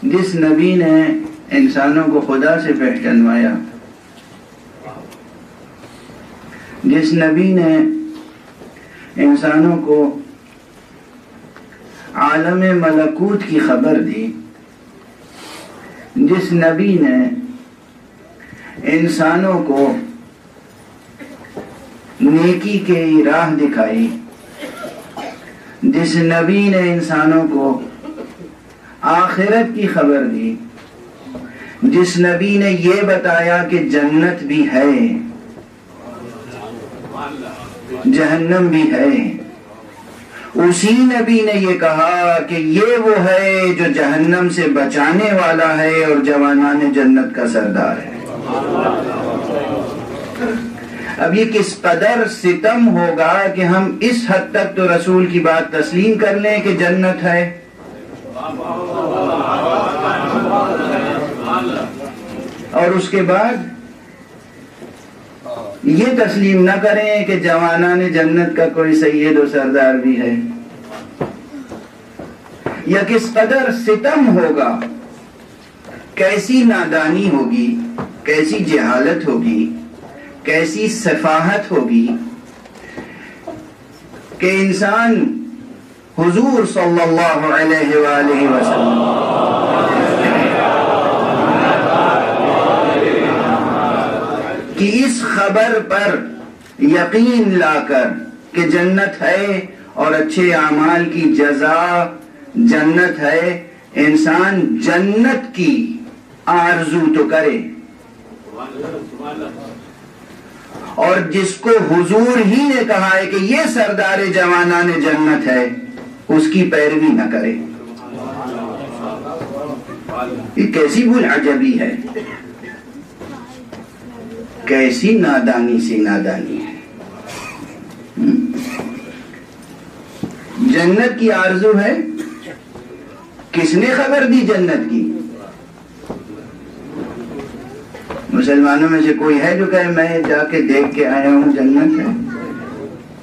جس نبی نے انسانوں کو خدا سے پہچانوایا، جس نبی نے انسانوں کو عالم ملکوت کی خبر دی، جس نبی نے انسانوں کو نیکی کی راہ دکھائی، جس نبی نے انسانوں کو آخرت کی خبر دی، جس نبی نے یہ بتایا کہ جنت بھی ہے جہنم بھی ہے، اسی نبی نے یہ کہا کہ یہ وہ ہے جو جہنم سے بچانے والا ہے اور جوانان جنت کا سردار ہے۔ اب یہ کس قدر ستم ہوگا کہ ہم اس حد تک تو رسول کی بات تسلیم کر لیں کہ جنت ہے، اور اس کے بعد یہ تسلیم نہ کریں کہ جوانان جنت کا کوئی سید و سردار بھی ہے۔ یا کس قدر ستم ہوگا، کیسی نادانی ہوگی، کیسی جہالت ہوگی، کیسی سفاہت ہوگی کہ انسان حضور صلی اللہ علیہ وآلہ وسلم کی اس خبر پر یقین لا کر کہ جنت ہے اور اچھے اعمال کی جزا جنت ہے، انسان جنت کی آرزو تو کرے، اور جس کو حضور ہی نے کہا ہے کہ یہ سردار جوانان جنت ہے اس کی پیروی نہ کرے۔ یہ کیسی بلعجبی ہے، کیسی نادانی سی نادانی ہے۔ جنت کی آرزو ہے، کس نے خبر دی جنت کی؟ مسلمانوں میں سے کوئی ہے جو کہے میں جا کے دیکھ کے آیا ہوں جنت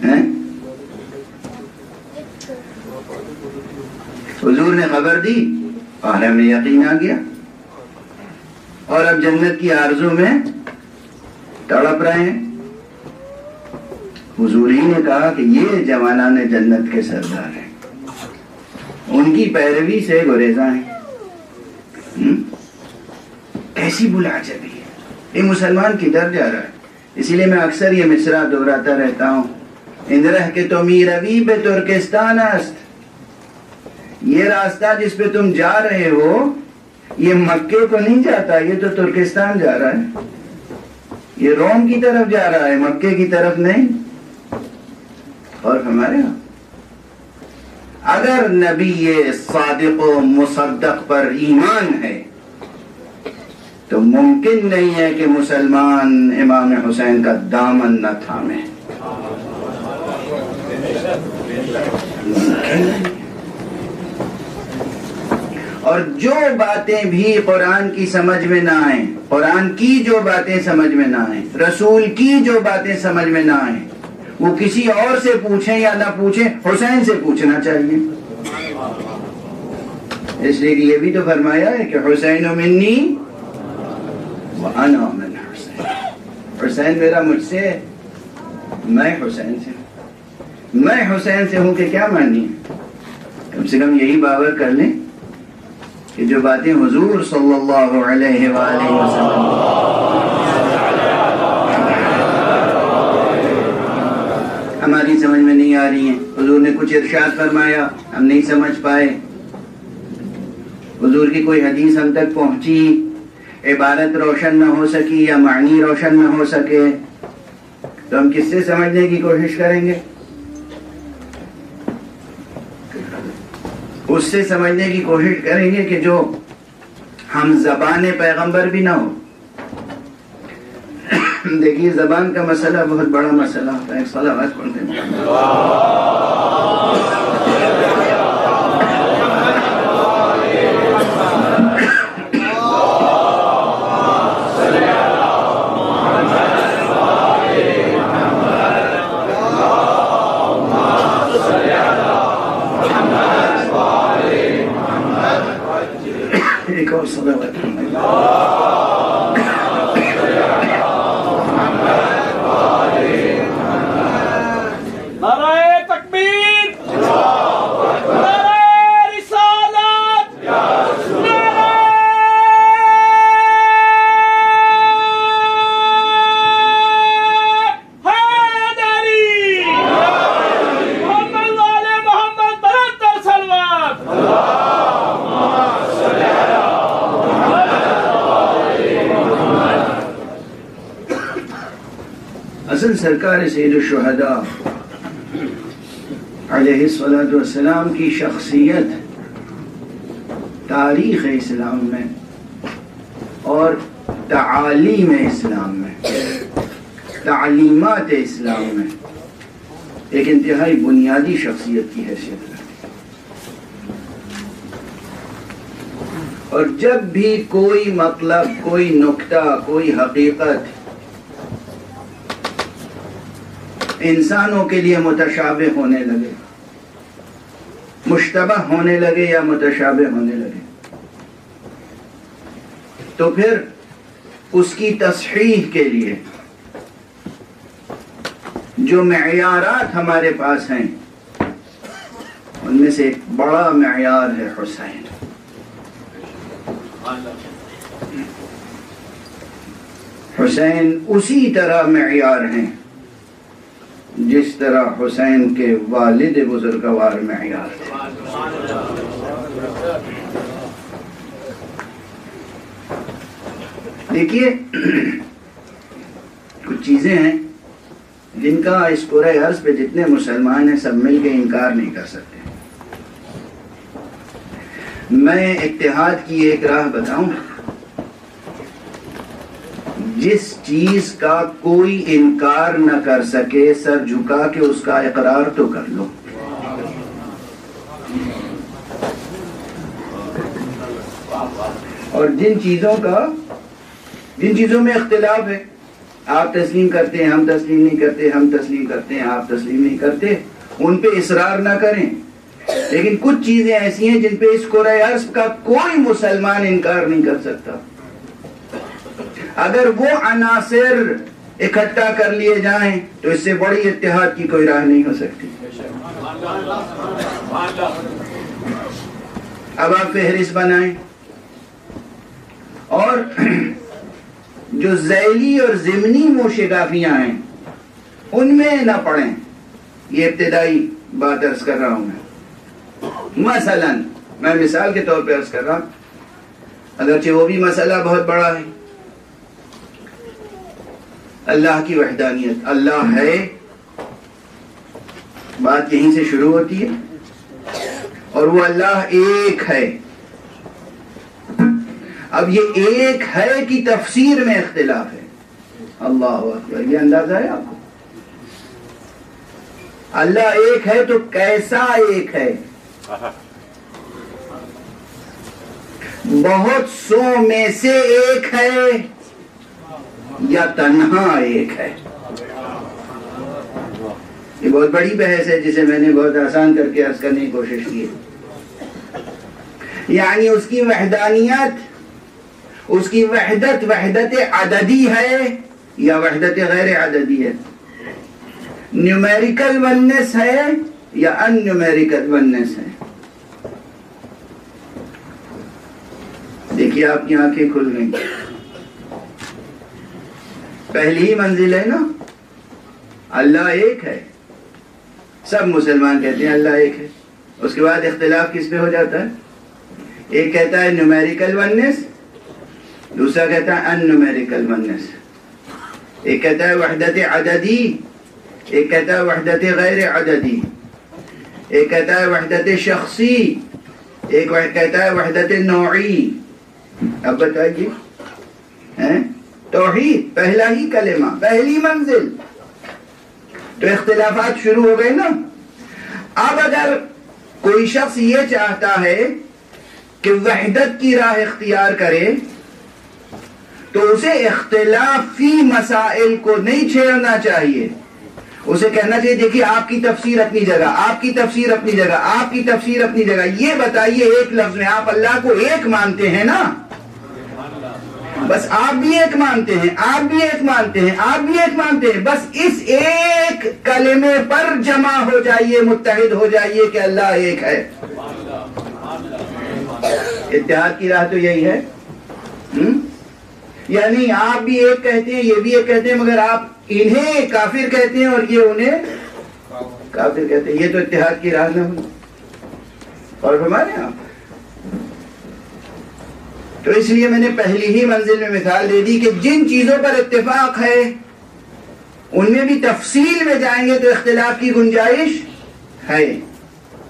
ہے؟ حضور نے خبر دی اور ہمیں یقین آ گیا، اور اب جنت کی آرزو میں تڑپ رہے ہیں۔ حضور ہی نے کہا کہ یہ جوانان جنت کے سردار ہیں، ان کی پیروی سے گریزاں ہیں۔ کیسی بلعجبی ہے، یہ مسلمان کدھر جا رہا ہے؟ اسی لیے میں اکثر یہ مصرع دہراتا رہتا ہوں، اندرہ کے تو میروی بے ترکستان است، یہ راستہ جس پہ تم جا رہے ہو یہ مکے کو نہیں جاتا، یہ تو ترکستان جا رہا ہے، یہ روم کی طرف جا رہا ہے، مکے کی طرف نہیں۔ اور ہمارے ہاں اگر نبی صادق و مصدق پر ایمان ہے تو ممکن نہیں ہے کہ مسلمان امام حسین کا دامن نہ تھامے۔ اور جو باتیں بھی قرآن کی سمجھ میں نہ آئیں، قرآن کی جو باتیں سمجھ میں نہ آئیں، رسول کی جو باتیں سمجھ میں نہ آئیں، وہ کسی اور سے پوچھیں یا نہ پوچھیں، حسین سے پوچھنا چاہیے۔ اس لیے کہ یہ بھی تو فرمایا ہے کہ حسین منی وَأَنَا مِنْ حُسَيْن، حسین میرا مجھ سے، میں حسین سے ہوں۔ میں حسین سے ہوں کہ کیا مانی ہے؟ کم سے کم یہی باور کر لیں کہ جو باتیں حضور صلی اللہ علیہ وآلہ وسلم ہماری سمجھ میں نہیں آ رہی ہیں، حضور نے کچھ ارشاد فرمایا ہم نہیں سمجھ پائے، حضور کی کوئی حدیث ہم تک پہنچی، عبارت روشن نہ ہو سکی یا معنی روشن نہ ہو سکے، تو ہم کس سے سمجھنے کی کوشش کریں گے؟ اس سے سمجھنے کی کوشش کریں گے کہ جو ہم زبان پیغمبر بھی نہ ہو۔ دیکھیے زبان کا مسئلہ بہت بڑا مسئلہ ہوتا ہے، ایک صلوات پڑھتے ہیں۔ ربك والصلوات. نعرہ تکبیر، نعرہ رسالت، نعرہ حیدری، محمد آل محمد برادر صلوات. اصل سرکار سید الشہداء علیہ الصلاۃ والسلام کی شخصیت تاریخ اسلام میں اور تعالیم اسلام میں، تعلیمات اسلام میں ایک انتہائی بنیادی شخصیت کی حیثیت رکھتی ہے. اور جب بھی کوئی مطلب، کوئی نکتہ، کوئی حقیقت انسانوں کے لیے متشابہ ہونے لگے، مشتبہ ہونے لگے یا متشابہ ہونے لگے، تو پھر اس کی تصحیح کے لیے جو معیارات ہمارے پاس ہیں ان میں سے ایک بڑا معیار ہے حسین. حسین اسی طرح معیار ہیں جس طرح حسین کے والد بزرگوار معیار تھے. دیکھیے کچھ چیزیں ہیں جن کا اس پورے عرض پہ جتنے مسلمان ہیں سب مل کے انکار نہیں کر سکتے. میں اتحاد کی ایک راہ بتاؤں، جس چیز کا کوئی انکار نہ کر سکے سر جھکا کے اس کا اقرار تو کر لو. اور جن چیزوں میں اختلاف ہے، آپ تسلیم کرتے ہیں ہم تسلیم نہیں کرتے، ہم تسلیم کرتے ہیں آپ تسلیم نہیں کرتے، ان پہ اصرار نہ کریں. لیکن کچھ چیزیں ایسی ہیں جن پہ اس قرآن عرض کا کوئی مسلمان انکار نہیں کر سکتا. اگر وہ عناصر اکٹھا کر لیے جائیں تو اس سے بڑی اتحاد کی کوئی راہ نہیں ہو سکتی. اب آپ فہرست بنائیں اور جو ذیلی اور ضمنی موشگافیاں ہیں ان میں نہ پڑیں. یہ ابتدائی بات عرض کر رہا ہوں میں. مثلا میں مثال کے طور پہ عرض کر رہا ہوں، اگرچہ وہ بھی مسئلہ بہت بڑا ہے. اللہ کی وحدانیت، اللہ ہے، بات یہیں سے شروع ہوتی ہے، اور وہ اللہ ایک ہے. اب یہ ایک ہے کی تفسیر میں اختلاف ہے. اللہ اکبر، یہ اندازہ ہے آپ کو؟ اللہ ایک ہے تو کیسا ایک ہے؟ بہت سو میں سے ایک ہے یا تنہا ایک ہے؟ یہ بہت بڑی بحث ہے جسے میں نے بہت آسان کر کے عرض کرنے کی کوشش کی ہے. یعنی اس کی وحدانیت، اس کی وحدت عددی ہے یا وحدت غیر عددی ہے؟ نیومیریکل وننس ہے یا ان نیومیریکل وننس ہے؟ دیکھیے آپ کی آنکھیں کھل گئیں. پہلی ہی منزل ہے نا، اللہ ایک ہے. سب مسلمان کہتے ہیں اللہ ایک ہے. اس کے بعد اختلاف کس پہ ہو جاتا ہے؟ ایک کہتا ہے نیومیریکل وننس، دوسرا کہتا ہے ان نیومیریکل وننس. ایک کہتا ہے وحدت عددی، ایک کہتا ہے وحدت غیر عددی. ایک کہتا ہے وحدت شخصی، ایک کہتا ہے وحدت نوعی. اب بتائیے، توحید پہلا ہی کلمہ، پہلی منزل. تو اختلافات شروع ہو گئے نا. اب اگر کوئی شخص یہ چاہتا ہے کہ وحدت کی راہ اختیار کرے تو اسے اختلافی مسائل کو نہیں چھیڑنا چاہیے، اسے کہنا چاہیے دیکھیے آپ کی تفسیر اپنی جگہ، آپ کی تفسیر اپنی جگہ، آپ کی تفسیر اپنی جگہ، یہ بتائیے ایک لفظ میں آپ اللہ کو ایک مانتے ہیں نا؟ بس آپ بھی ایک مانتے ہیں، آپ بھی ایک مانتے ہیں، آپ بھی ایک مانتے ہیں، بس اس ایک کلمے پر جمع ہو جائیے، متحد ہو جائیے کہ اللہ ایک ہے۔ اتحاد کی راہ تو یہی ہے۔ یعنی آپ بھی ایک کہتے ہیں، یہ بھی ایک کہتے ہیں، مگر آپ انہیں کافر کہتے ہیں اور یہ انہیں کافر کہتے ہیں، یہ تو اتحاد کی راہ نہ ہوئی۔ اور فرمانے آپ تو اس لیے میں نے پہلی ہی منزل میں مثال دے دی کہ جن چیزوں پر اتفاق ہے ان میں بھی تفصیل میں جائیں گے تو اختلاف کی گنجائش ہے۔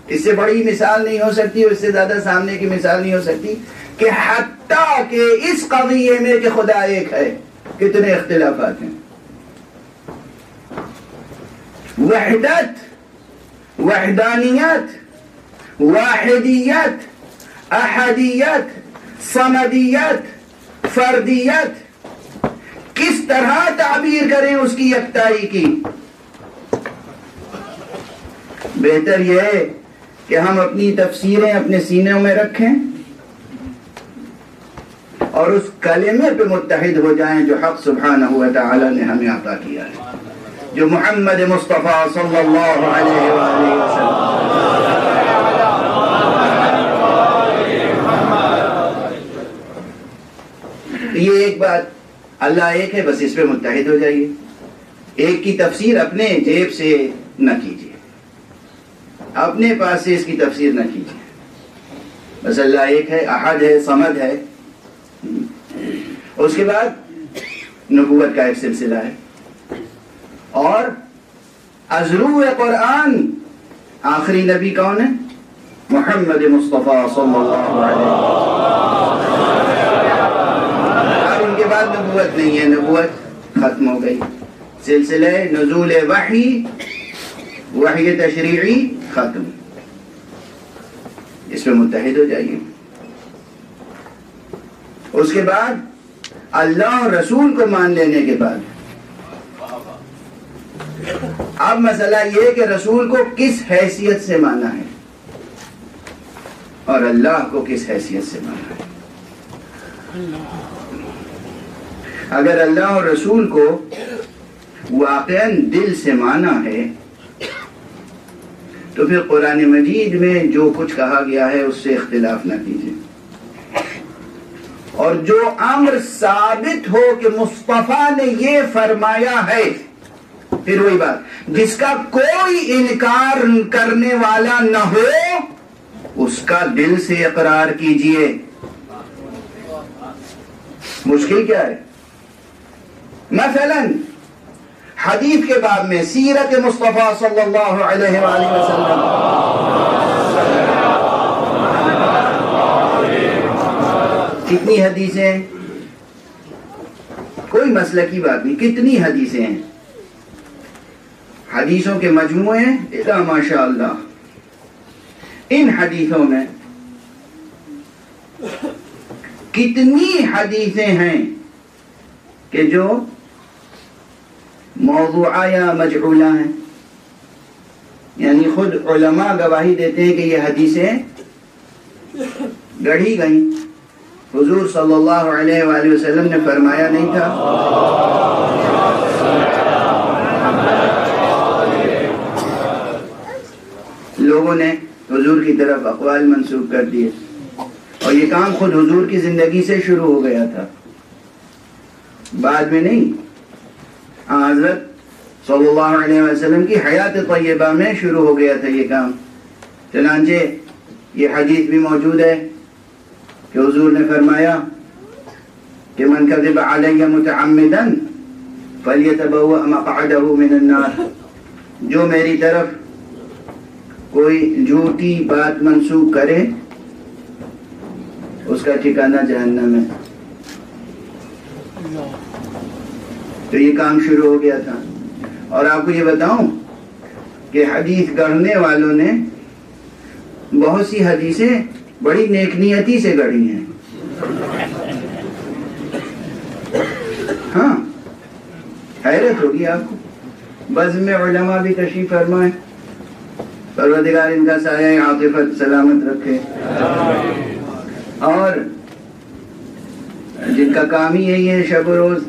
اس سے بڑی مثال نہیں ہو سکتی اور اس سے زیادہ سامنے کی مثال نہیں ہو سکتی کہ حتیٰ کہ اس قضیے میں کہ خدا ایک ہے کتنے اختلافات ہیں۔ وحدت، وحدانیت، واحدیت، احدیت، صمدیت، فردیت، کس طرح تعبیر کریں اس کی یکتائی کی؟ بہتر یہ ہے کہ ہم اپنی تفسیریں اپنے سینوں میں رکھیں اور اس کلمے پہ متحد ہو جائیں جو حق سبحانہ و تعالی نے ہمیں عطا کیا ہے، جو محمد مصطفیٰ صلی اللہ علیہ وآلہ وسلم۔ یہ ایک بات، اللہ ایک ہے، بس اس پہ متحد ہو جائیے۔ ایک کی تفسیر اپنے جیب سے نہ کیجیے، اپنے پاس سے اس کی تفسیر نہ کیجیے، بس اللہ ایک ہے، احد ہے، صمد ہے۔ اس کے بعد نبوت کا ایک سلسلہ ہے، اور ازرو قرآن آخری نبی کون ہے؟ محمد مصطفیٰ صلی اللہ علیہ وسلم۔ اب ان کے بعد نبوت نہیں ہے، نبوت ختم ہو گئی، سلسلہ نزول وحی، وحی تشریعی ختم، اس پہ متحد ہو جائیے۔ اس کے بعد اللہ اور رسول کو مان لینے کے بعد اب مسئلہ یہ کہ رسول کو کس حیثیت سے مانا ہے اور اللہ کو کس حیثیت سے مانا ہے۔ اگر اللہ اور رسول کو واقعاً دل سے مانا ہے تو پھر قرآن مجید میں جو کچھ کہا گیا ہے اس سے اختلاف نہ کیجیے، اور جو امر ثابت ہو کہ مصطفیٰ نے یہ فرمایا ہے، پھر وہی بات، جس کا کوئی انکار کرنے والا نہ ہو اس کا دل سے اقرار کیجیے۔ مشکل کیا ہے؟ مثلا حدیث کے باب میں سیرت مصطفیٰ صلی اللہ علیہ وآلہ وسلم، کتنی حدیثیں، کوئی مسئلہ کی بات نہیں، کتنی حدیثیں ہیں، حدیثوں کے مجموعے ہیں الا ماشاء اللہ۔ ان حدیثوں میں کتنی حدیثیں ہیں کہ جو موضوعہ یا مجعولہ ہیں، یعنی خود علماء گواہی دیتے ہیں کہ یہ حدیثیں گڑھی گئیں، حضور صلی اللہ علیہ وآلہ وسلم نے فرمایا نہیں تھا۔ لوگوں نے حضور کی طرف اقوال منسوب کر دیے، اور یہ کام خود حضور کی زندگی سے شروع ہو گیا تھا، بعد میں نہیں، حضرت صلی اللہ علیہ وسلم کی حیات طیبہ میں شروع ہو گیا تھا یہ کام۔ چنانچہ یہ حدیث بھی موجود ہے کہ حضور نے فرمایا کہ من کذب علی متعمدا فلیتبوأ مقعدہ من النار، جو میری طرف کوئی جھوٹی بات منسوب کرے اس کا ٹھکانہ جہنم ہے۔ تو یہ کام شروع ہو گیا تھا، اور آپ کو یہ بتاؤں کہ حدیث گڑھنے والوں نے بہت سی حدیثیں بڑی نیک نیتی سے گڑھی ہیں۔ ہاں، حیرت ہوگی آپ کو، بزم میں علماء بھی تشریف فرمائیں، پروردگار ان کا سایہ عاطفت سلامت رکھے، اور جن کا کام ہی یہی ہے شب و روز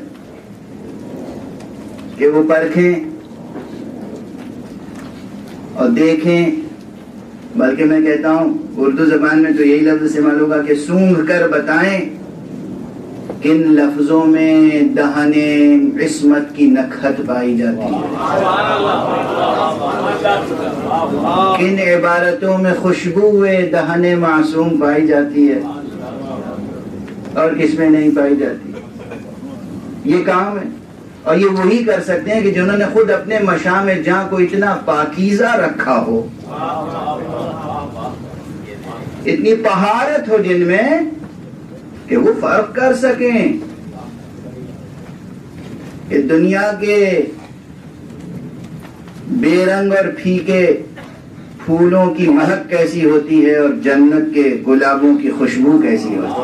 کہ وہ پرکھیں اور دیکھیں، بلکہ میں کہتا ہوں اردو زبان میں تو یہی لفظ استعمال ہوگا کہ سونگھ کر بتائیں کن لفظوں میں دہن عصمت کی نکھت پائی جاتی ہے، کن عبارتوں میں خوشبو دہن معصوم پائی جاتی ہے اور کس میں نہیں پائی جاتی۔ یہ کام ہے، اور یہ وہی کر سکتے ہیں کہ جنہوں نے خود اپنے مشام جاں کو اتنا پاکیزہ رکھا ہو، اتنی طہارت ہو جن میں کہ وہ فرق کر سکیں کہ دنیا کے بے رنگ اور پھیکے پھولوں کی مہک کیسی ہوتی ہے اور جنت کے گلابوں کی خوشبو کیسی ہوتی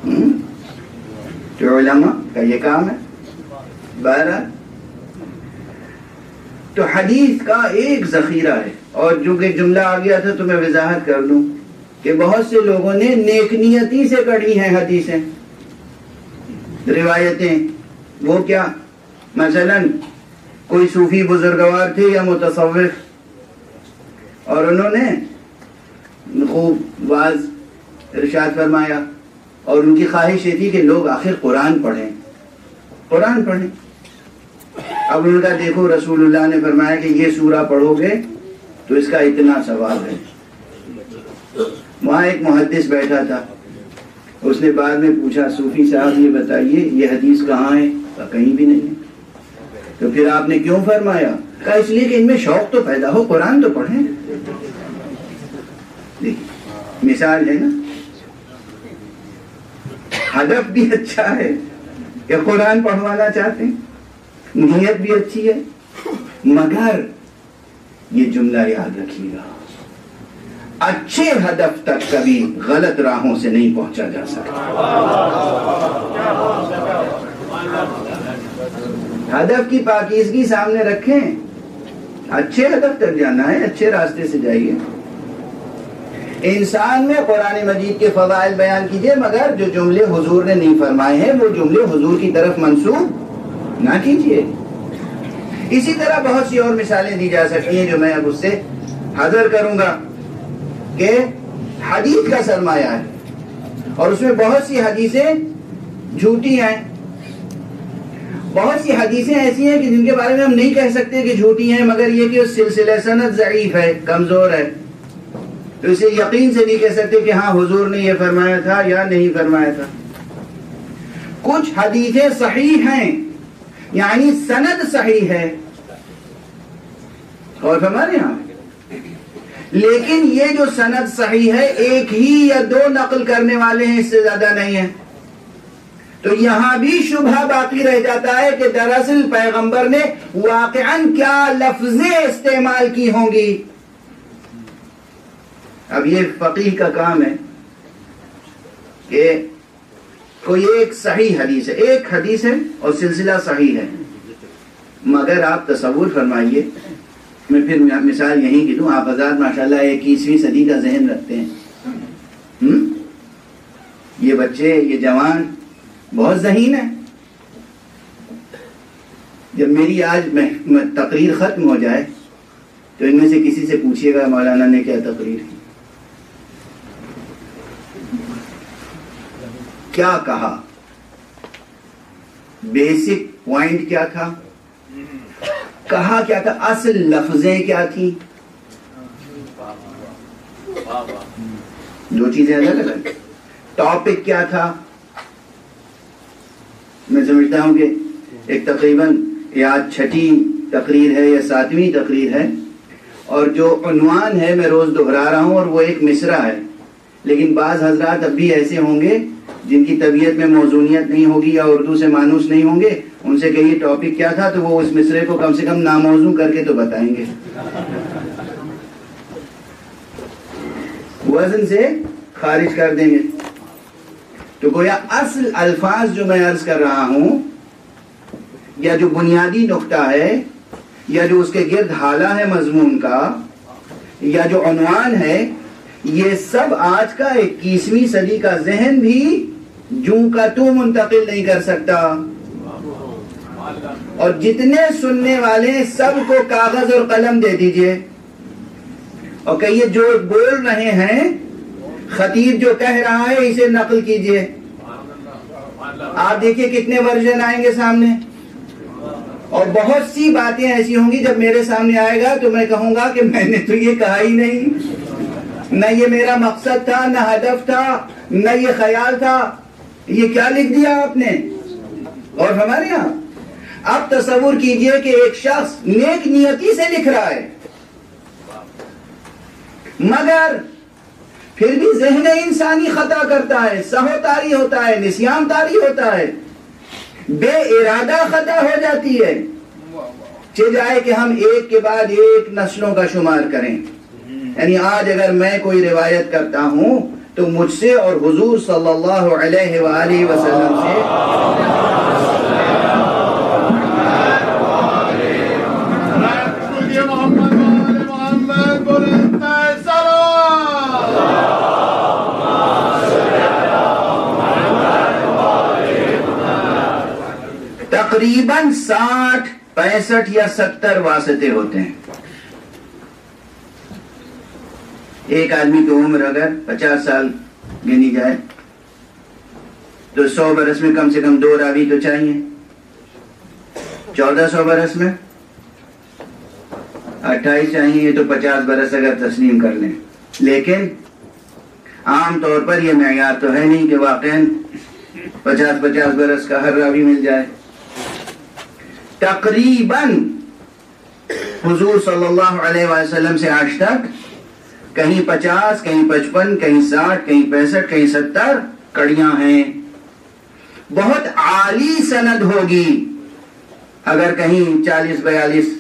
ہے۔ تو علماء کا یہ کام ہے۔ بہرحال تو حدیث کا ایک ذخیرہ ہے، اور جو کہ جملہ آ گیا تھا تو میں وضاحت کر دوں کہ بہت سے لوگوں نے نیک نیتی سے کڑھی ہیں حدیثیں، روایتیں۔ وہ کیا؟ مثلا کوئی صوفی بزرگوار تھے یا متصوف، اور انہوں نے خوب واعظ ارشاد فرمایا، اور ان کی خواہش یہ تھی کہ لوگ آخر قرآن پڑھیں، قرآن پڑھیں۔ اب ان کا دیکھو رسول اللہ نے فرمایا کہ یہ سورہ پڑھو گے تو اس کا اتنا ثواب ہے۔ وہاں ایک محدث بیٹھا تھا، اس نے بعد میں پوچھا صوفی صاحب یہ بتائیے یہ حدیث کہاں ہے؟ کہا کہیں بھی نہیں ہے۔ تو پھر آپ نے کیوں فرمایا؟ کہا اس لیے کہ ان میں شوق تو پیدا ہو، قرآن تو پڑھیں۔ مثال ہے نا، ہدف بھی اچھا ہے کہ قرآن پڑھوانا چاہتے ہیں، نیت بھی اچھی ہے، مگر یہ جملہ یاد رکھیے گا، اچھے ہدف تک کبھی غلط راہوں سے نہیں پہنچا جا سکتا۔ ہدف کی پاکیزگی سامنے رکھیں، اچھے ہدف تک جانا ہے، اچھے راستے سے جائیے۔ انسان میں قرآن مجید کے فضائل بیان کیجئے، مگر جو جملے حضور نے نہیں فرمائے ہیں وہ جملے حضور کی طرف منسوب نہ کیجئے۔ اسی طرح بہت سی اور مثالیں دی جا سکتی ہیں جو میں اب اس سے حذر کروں گا کہ حدیث کا سرمایہ ہے، اور اس میں بہت سی حدیثیں جھوٹی ہیں، بہت سی حدیثیں ایسی ہیں کہ جن کے بارے میں ہم نہیں کہہ سکتے کہ جھوٹی ہیں، مگر یہ کہ اس سلسلہ سند ضعیف ہے، کمزور ہے، تو اسے یقین سے نہیں کہہ سکتے کہ ہاں حضور نے یہ فرمایا تھا یا نہیں فرمایا تھا۔ کچھ حدیثیں صحیح ہیں، یعنی سند صحیح ہے، اور ہمارے یہاں لیکن یہ جو سند صحیح ہے ایک ہی یا دو نقل کرنے والے ہیں، اس سے زیادہ نہیں ہے، تو یہاں بھی شبہ باقی رہ جاتا ہے کہ دراصل پیغمبر نے واقعاً کیا لفظیں استعمال کی ہوں گی۔ اب یہ فقیہ کا کام ہے کہ کوئی ایک صحیح حدیث ہے، ایک حدیث ہے اور سلسلہ صحیح ہے، مگر آپ تصور فرمائیے، میں پھر مثال یہیں کی دوں، آپ حضرات ماشاءاللہ 21ویں صدی کا ذہن رکھتے ہیں، یہ بچے، یہ جوان بہت ذہین ہیں۔ جب میری آج تقریر ختم ہو جائے تو ان میں سے کسی سے پوچھیے گا مولانا نے کیا تقریر کی، کیا کہا، بیسک پوائنٹ کیا تھا، کہا کیا تھا، اصل لفظیں کیا تھی، دو چیزیں الگ الگ، ٹاپک کیا تھا۔ میں سمجھتا ہوں کہ ایک تقریباً یا 6ٹھی تقریر ہے یا 7ویں تقریر ہے، اور جو عنوان ہے میں روز دہرا رہا ہوں، اور وہ ایک مصرع ہے، لیکن بعض حضرات اب بھی ایسے ہوں گے جن کی طبیعت میں موزونیت نہیں ہوگی یا اردو سے مانوس نہیں ہوں گے، ان سے کہیے ٹاپک کیا تھا تو وہ اس مصرے کو کم سے کم ناموزوں کر کے تو بتائیں گے، وزن سے خارج کر دیں گے۔ تو گویا اصل الفاظ جو میں عرض کر رہا ہوں یا جو بنیادی نقطہ ہے یا جو اس کے گرد حالہ ہے مضمون کا یا جو عنوان ہے، یہ سب آج کا 21ویں صدی کا ذہن بھی جوں کا تو منتقل نہیں کر سکتا. اور جتنے سننے والے ہیں سب کو کاغذ اور قلم دے دیجئے اور کہیے جو بول رہے ہیں خطیب جو کہہ رہا ہے اسے نقل کیجئے. آپ دیکھیے کتنے ورژن آئیں گے سامنے، اور بہت سی باتیں ایسی ہوں گی جب میرے سامنے آئے گا تو میں کہوں گا کہ میں نے تو یہ کہا ہی نہیں، نہ یہ میرا مقصد تھا، نہ ہدف تھا، نہ یہ خیال تھا، یہ کیا لکھ دیا آپ نے. اور ہمارے یہاں اب تصور کیجئے کہ ایک شخص نیک نیتی سے لکھ رہا ہے مگر پھر بھی ذہن انسانی خطا کرتا ہے، سہو طاری ہوتا ہے، نسیان طاری ہوتا ہے، بے ارادہ خطا ہو جاتی ہے. چاہے کہ ہم ایک کے بعد ایک نسلوں کا شمار کریں. یعنی آج اگر میں کوئی روایت کرتا ہوں تو مجھ سے اور حضور صلی اللہ علیہ وآلہ وسلم سے تقریباً 60 65 یا 70 واسطے ہوتے ہیں. ایک آدمی کی عمر اگر 50 سال گنی جائے تو 100 برس میں کم سے کم 2 راوی تو چاہیے. 1400 برس میں 28 چاہیے تو 50 برس اگر تسلیم کر لیں. لیکن عام طور پر یہ معیار تو ہے نہیں کہ واقعاً 50 برس کا ہر راوی مل جائے. تقریباً حضور صلی اللہ علیہ وسلم سے آج تک کہیں 50 کہیں 55 کہیں 60 کہیں 65 کہیں 70 کڑیاں ہیں. بہت عالی سند ہوگی اگر کہیں 40-42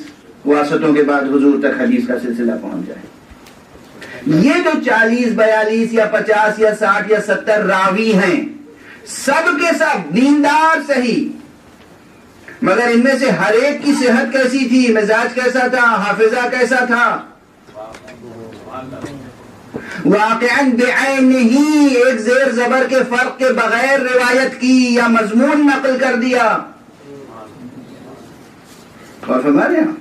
واسطوں کے بعد حضور تک حدیث کا سلسلہ پہنچ جائے. یہ جو 40-42 یا 50 یا 60 یا 70 راوی ہیں سب کے سب دیندار صحیح، مگر ان میں سے ہر ایک کی صحت کیسی تھی، مزاج کیسا تھا، حافظہ کیسا تھا، واقعاً بعین ہی ایک زیر زبر کے فرق کے بغیر روایت کی یا مضمون نقل کر دیا. اور ہمارے یہاں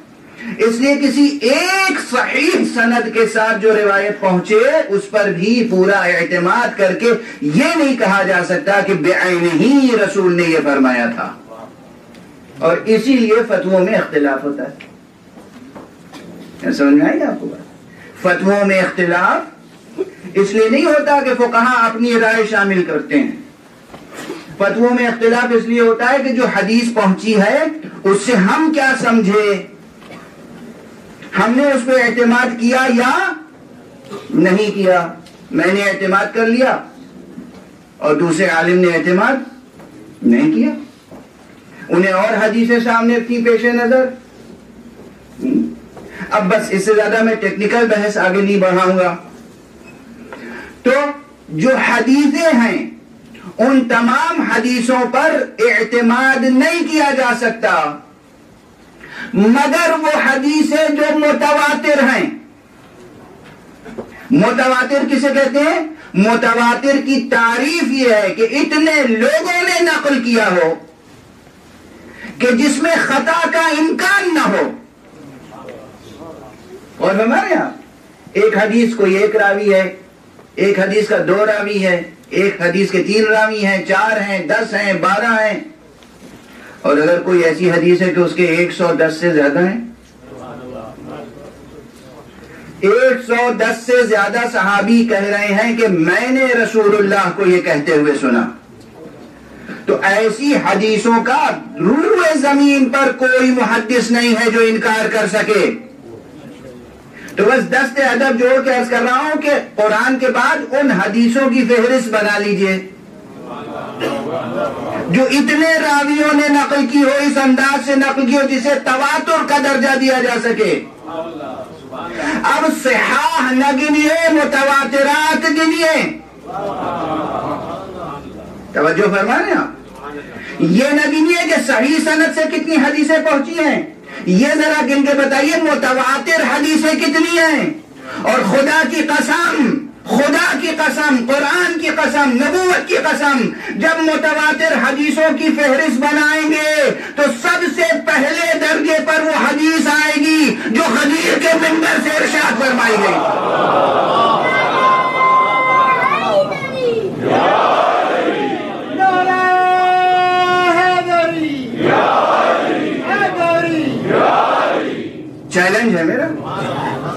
اس لیے کسی ایک صحیح سند کے ساتھ جو روایت پہنچے اس پر بھی پورا اعتماد کر کے یہ نہیں کہا جا سکتا کہ بعین ہی رسول نے یہ فرمایا تھا. اور اسی لیے فتووں میں اختلاف ہوتا ہے. سمجھ میں آئی آپ کو بات؟ فتووں میں اختلاف اس لیے نہیں ہوتا کہ فقہاء اپنی رائے شامل کرتے ہیں. فتووں میں اختلاف اس لیے ہوتا ہے کہ جو حدیث پہنچی ہے اس سے ہم کیا سمجھے، ہم نے اس پہ اعتماد کیا یا نہیں کیا. میں نے اعتماد کر لیا اور دوسرے عالم نے اعتماد نہیں کیا، انہیں اور حدیثیں سامنے تھی پیش نظر. اب بس اس سے زیادہ میں ٹیکنیکل بحث آگے نہیں بڑھاؤں گا. تو جو حدیثیں ہیں ان تمام حدیثوں پر اعتماد نہیں کیا جا سکتا مگر وہ حدیثیں جو متواتر ہیں. متواتر کسے کہتے ہیں؟ متواتر کی تعریف یہ ہے کہ اتنے لوگوں نے نقل کیا ہو کہ جس میں خطا کا امکان نہ ہو. اور ہمارے یہاں ایک حدیث کوئی ایک راوی ہے، ایک حدیث کا 2 راوی ہے، ایک حدیث کے 3 راوی ہیں، 4 ہیں، 10 ہیں، 12 ہیں. اور اگر کوئی ایسی حدیث ہے کہ اس کے 110 سے زیادہ ہیں، 110 سے زیادہ صحابی کہہ رہے ہیں کہ میں نے رسول اللہ کو یہ کہتے ہوئے سنا، تو ایسی حدیثوں کا روئے زمین پر کوئی محدث نہیں ہے جو انکار کر سکے. تو بس دست ادب جوڑ کے عرض کر رہا ہوں کہ قرآن کے بعد ان حدیثوں کی فہرست بنا لیجئے جو اتنے راویوں نے نقل کی ہو، اس انداز سے نقل کی ہو جسے تواتر کا درجہ دیا جا سکے. اب صحاح نہ گنیے، متواترات گنیے. توجہ فرمائیں آپ، یہ نہ گنیے کہ صحیح سند سے کتنی حدیثیں پہنچی ہیں، یہ ذرا گن کے بتائیے متواتر حدیثیں کتنی ہیں؟ اور خدا کی قسم قرآن کی قسم نبوت کی قسم جب متواتر حدیثوں کی فہرست بنائیں گے تو سب سے پہلے درجے پر وہ حدیث آئے گی جو خدیر کے منبر سے ارشاد فرمائی گئی۔ چیلنج ہے میرا،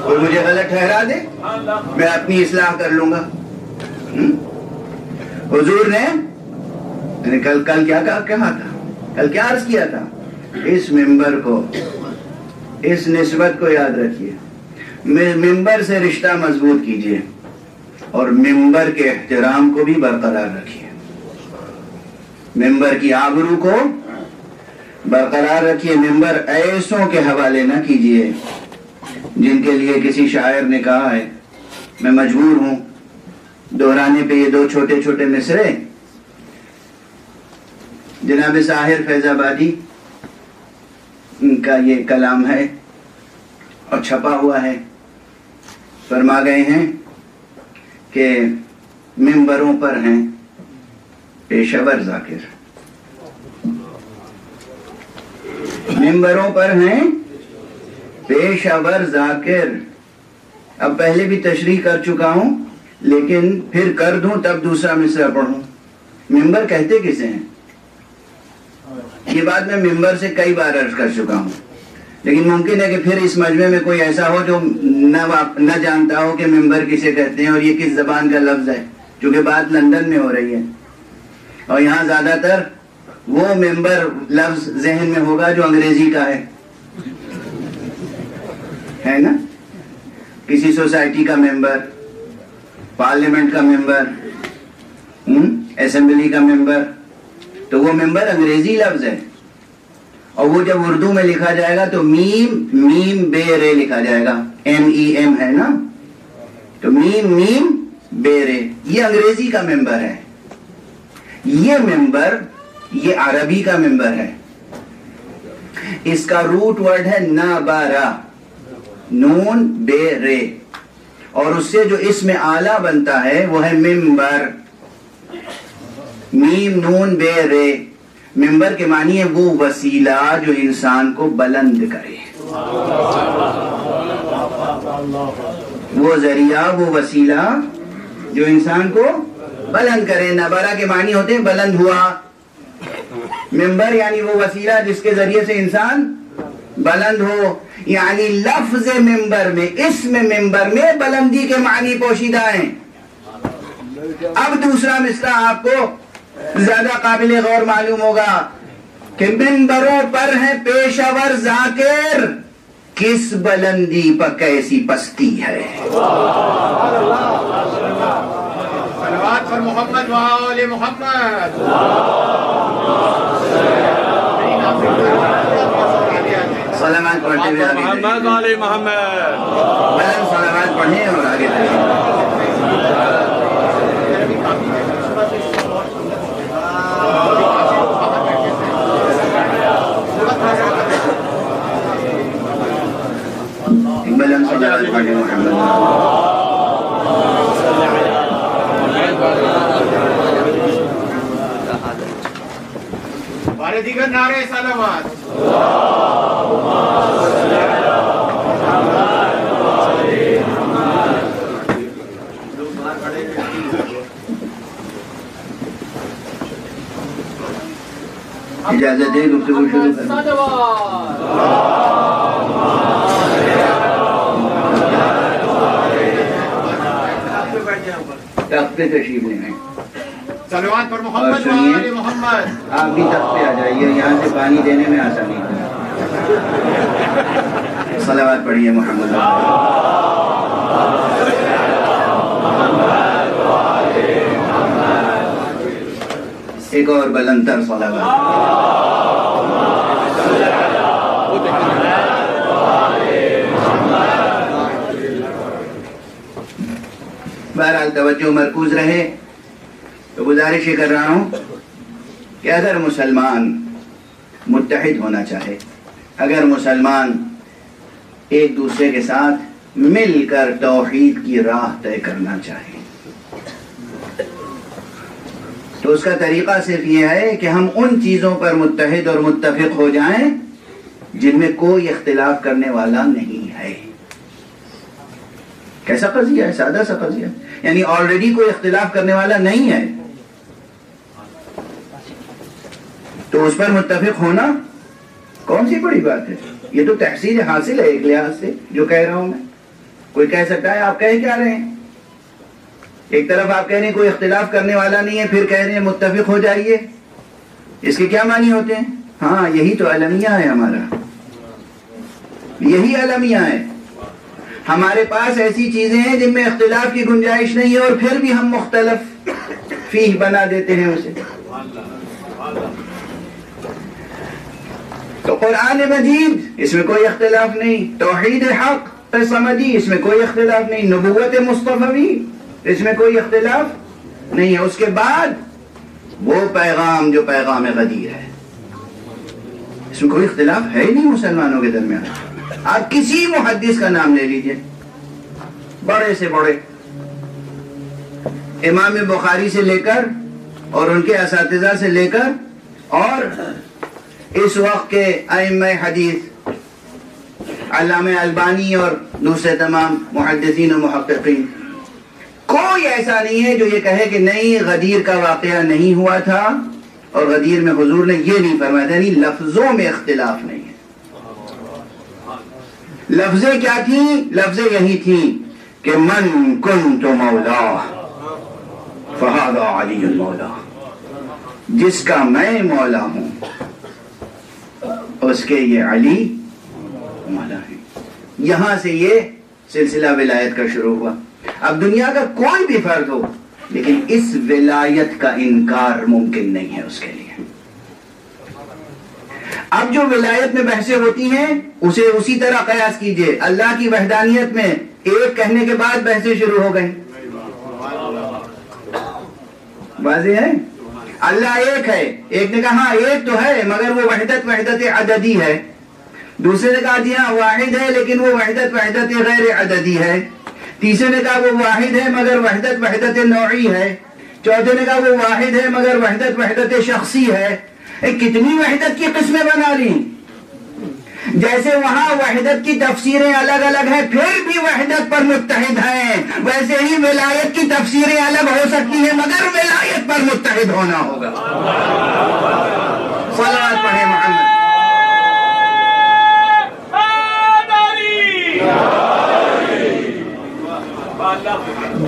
کوئی مجھے غلط ٹھہرا دے میں اپنی اصلاح کر لوں گا۔ حضور نے کل کیا کہا تھا، کل کیا عرض کیا تھا؟ اس منبر کو، اس نسبت کو یاد رکھیے، منبر سے رشتہ مضبوط کیجئے اور منبر کے احترام کو بھی برقرار رکھیے، منبر کی آبرو کو برقرار رکھیے۔ منبر ایسوں کے حوالے نہ کیجئے جن کے لیے کسی شاعر نے کہا ہے، میں مجبور ہوں دہرانے پہ یہ 2 چھوٹے چھوٹے مصرے۔ جناب ساحر فیض آبادی ان کا یہ کلام ہے اور چھپا ہوا ہے، فرما گئے ہیں کہ منبروں پر ہیں پیشور ذاکر، منبروں پر ہیں پیشور ذاکر۔ اب پہلے بھی تشریح کر چکا ہوں لیکن پھر کر دوں تب دوسرا مصرع پڑھوں۔ منبر کہتے کسے ہیں؟ یہ بات میں منبر سے کئی بار عرض کر چکا ہوں، لیکن ممکن ہے کہ پھر اس مجمع میں کوئی ایسا ہو جو نہ جانتا ہو کہ منبر کسے کہتے ہیں اور یہ کس زبان کا لفظ ہے، چونکہ بات لندن میں ہو رہی ہے اور یہاں زیادہ تر وہ منبر لفظ ذہن میں ہوگا جو انگریزی کا ہے نا، کسی سوسائٹی کا ممبر، پارلیمنٹ کا ممبر، اسمبلی کا ممبر، تو وہ ممبر انگریزی لفظ ہے اور وہ جب اردو میں لکھا جائے گا تو میم بے رے لکھا جائے گا، MEM ہے نا، تو میم بے رے، یہ انگریزی کا ممبر ہے۔ یہ ممبر یہ عربی کا ممبر ہے، اس کا روٹ ورڈ ہے نابارا، نون بے رے، اور اس سے جو اسم اعلیٰ بنتا ہے وہ ہے ممبر، میم نون بے رے۔ ممبر کے معنی ہے وہ وسیلہ جو انسان کو بلند کرے، وہ ذریعہ، وہ وسیلہ جو انسان کو بلند کرے۔ نبارہ کے معنی ہوتے ہیں بلند ہوا، ممبر یعنی وہ وسیلہ جس کے ذریعے سے انسان بلند ہو، یعنی لفظ ممبر میں، اسم ممبر میں بلندی کے معنی پوشیدہ ہیں۔ اب دوسرا مصرع آپ کو زیادہ قابل غور معلوم ہوگا کہ منبروں پر ہے پیشور ذاکر، کس بلندی پر کیسی پستی ہے۔ صلوات پر محمد و آل محمد۔ سلامات پڑھتے ہوئے محمد و آل محمد، بلند سلامات پڑھیں اور آگے چلیں۔ بلند سلامات پڑھیں محمد۔ بارے دیگر نعرے سلامات۔ اجازت ہے گفتگو شروع کریں۔ تخت پہ تشریف لے آئیں صلوات پر اور محمد و سنیے، آل محمد۔ آپ بھی تخت پہ آ جائیے، یہاں سے پانی دینے میں آسانی ہے۔ صلوات پڑھیے محمد۔ ایک اور بلند تر صلوات۔ بہرحال توجہ مرکوز رہے تو گزارش یہ کر رہا ہوں کہ اگر مسلمان متحد ہونا چاہے اگر مسلمان ایک دوسرے کے ساتھ مل کر توحید کی راہ طے کرنا چاہیں تو اس کا طریقہ صرف یہ ہے کہ ہم ان چیزوں پر متحد اور متفق ہو جائیں جن میں کوئی اختلاف کرنے والا نہیں ہے. کیسا قضیہ ہے؟ سادہ سا قضیہ، یعنی آلریڈی کوئی اختلاف کرنے والا نہیں ہے تو اس پر متفق ہونا کون سی بڑی بات ہے. یہ تو تحصیل حاصل ہے ایک لحاظ سے جو کہہ رہا ہوں میں. کوئی کہہ سکتا ہے آپ کہہ کیا رہے ہیں؟ ایک طرف آپ کہہ رہے ہیں کوئی اختلاف کرنے والا نہیں ہے، پھر کہہ رہے ہیں متفق ہو جائیے. اس کے کیا معنی ہوتے ہیں؟ ہاں یہی تو المیہ ہے ہمارا، یہی المیہ ہے. ہمارے پاس ایسی چیزیں ہیں جن میں اختلاف کی گنجائش نہیں ہے اور پھر بھی ہم مختلف فیہ بنا دیتے ہیں اسے. تو قرآن مجید اس میں کوئی اختلاف نہیں، توحید حق سمجھی اس میں کوئی اختلاف نہیں، نبوت مصطفی اس میں کوئی اختلاف نہیں ہے. اس کے بعد وہ پیغام جو پیغام غدیر ہے اس میں کوئی اختلاف ہے ہی نہیں مسلمانوں کے درمیان. آپ کسی محدث کا نام لے لیجئے، بڑے سے بڑے، امام بخاری سے لے کر اور ان کے اساتذہ سے لے کر اور اس وقت کے ائمہ حدیث علامہ البانی اور دوسرے تمام محدثین و محققین، کوئی ایسا نہیں ہے جو یہ کہے کہ نہیں غدیر کا واقعہ نہیں ہوا تھا اور غدیر میں حضور نے یہ نہیں فرمایا تھا. یعنی لفظوں میں اختلاف نہیں ہے. لفظیں کیا تھیں؟ لفظیں یہی تھیں کہ من کنت مولا فہذا علی المولا، جس کا میں مولا ہوں اس کے یہ علی مولا ہے. یہاں سے یہ سلسلہ ولایت کا شروع ہوا. اب دنیا کا کوئی بھی فرد ہو لیکن اس ولایت کا انکار ممکن نہیں ہے اس کے لیے. اب جو ولایت میں بحثیں ہوتی ہیں اسے اسی طرح قیاس کیجئے. اللہ کی وحدانیت میں ایک کہنے کے بعد بحثیں شروع ہو گئیں. واضح ہے؟ اللہ ایک ہے، ایک نے کہا ہاں ایک تو ہے مگر وہ وحدت عددی ہے. دوسرے نے کہا جی ہاں واحد ہے لیکن وہ وحدت غیر عددی ہے. تیسرے نے کہا وہ واحد ہے مگر وحدت نوعی ہے. چوتھے نے کہا وہ واحد ہے مگر وحدت شخصی ہے. کتنی وحدت کی قسمیں بنا لی. جیسے وہاں وحدت کی تفسیریں الگ الگ ہیں پھر بھی وحدت پر متحد ہیں، ویسے ہی ولایت کی تفسیریں الگ ہو سکتی ہیں مگر ولایت پر متحد ہونا ہوگا. صلوات پڑھیں محمد.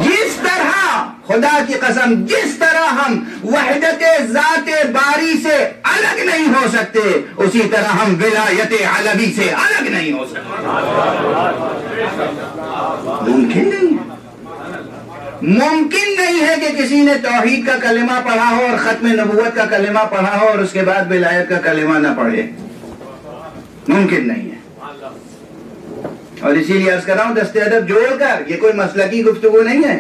جس طرح خدا کی قسم جس طرح ہم وحدت ذات باری سے الگ نہیں ہو سکتے اسی طرح ہم ولایت علوی سے الگ نہیں ہو سکتے. ممکن نہیں ہے کہ کسی نے توحید کا کلمہ پڑھا ہو اور ختم نبوت کا کلمہ پڑھا ہو اور اس کے بعد ولایت کا کلمہ نہ پڑھے. ممکن نہیں ہے. اور اسی لیے عرض کر رہا ہوں دست ادب جوڑ کر، یہ کوئی مسلکی گفتگو نہیں ہے.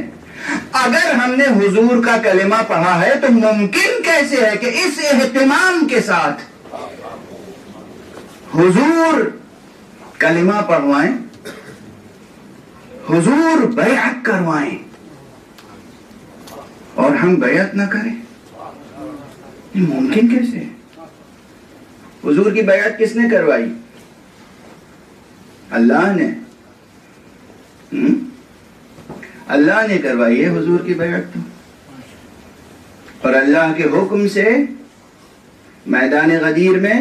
اگر ہم نے حضور کا کلمہ پڑھا ہے تو ممکن کیسے ہے کہ اس اہتمام کے ساتھ حضور کلمہ پڑھوائیں، حضور بیعت کروائیں اور ہم بیعت نہ کریں؟ یہ ممکن کیسے ہے؟ حضور کی بیعت کس نے کروائی؟ اللہ نے. اللہ نے کروائی ہے حضور کی بیعت تو. اور اللہ کے حکم سے میدان غدیر میں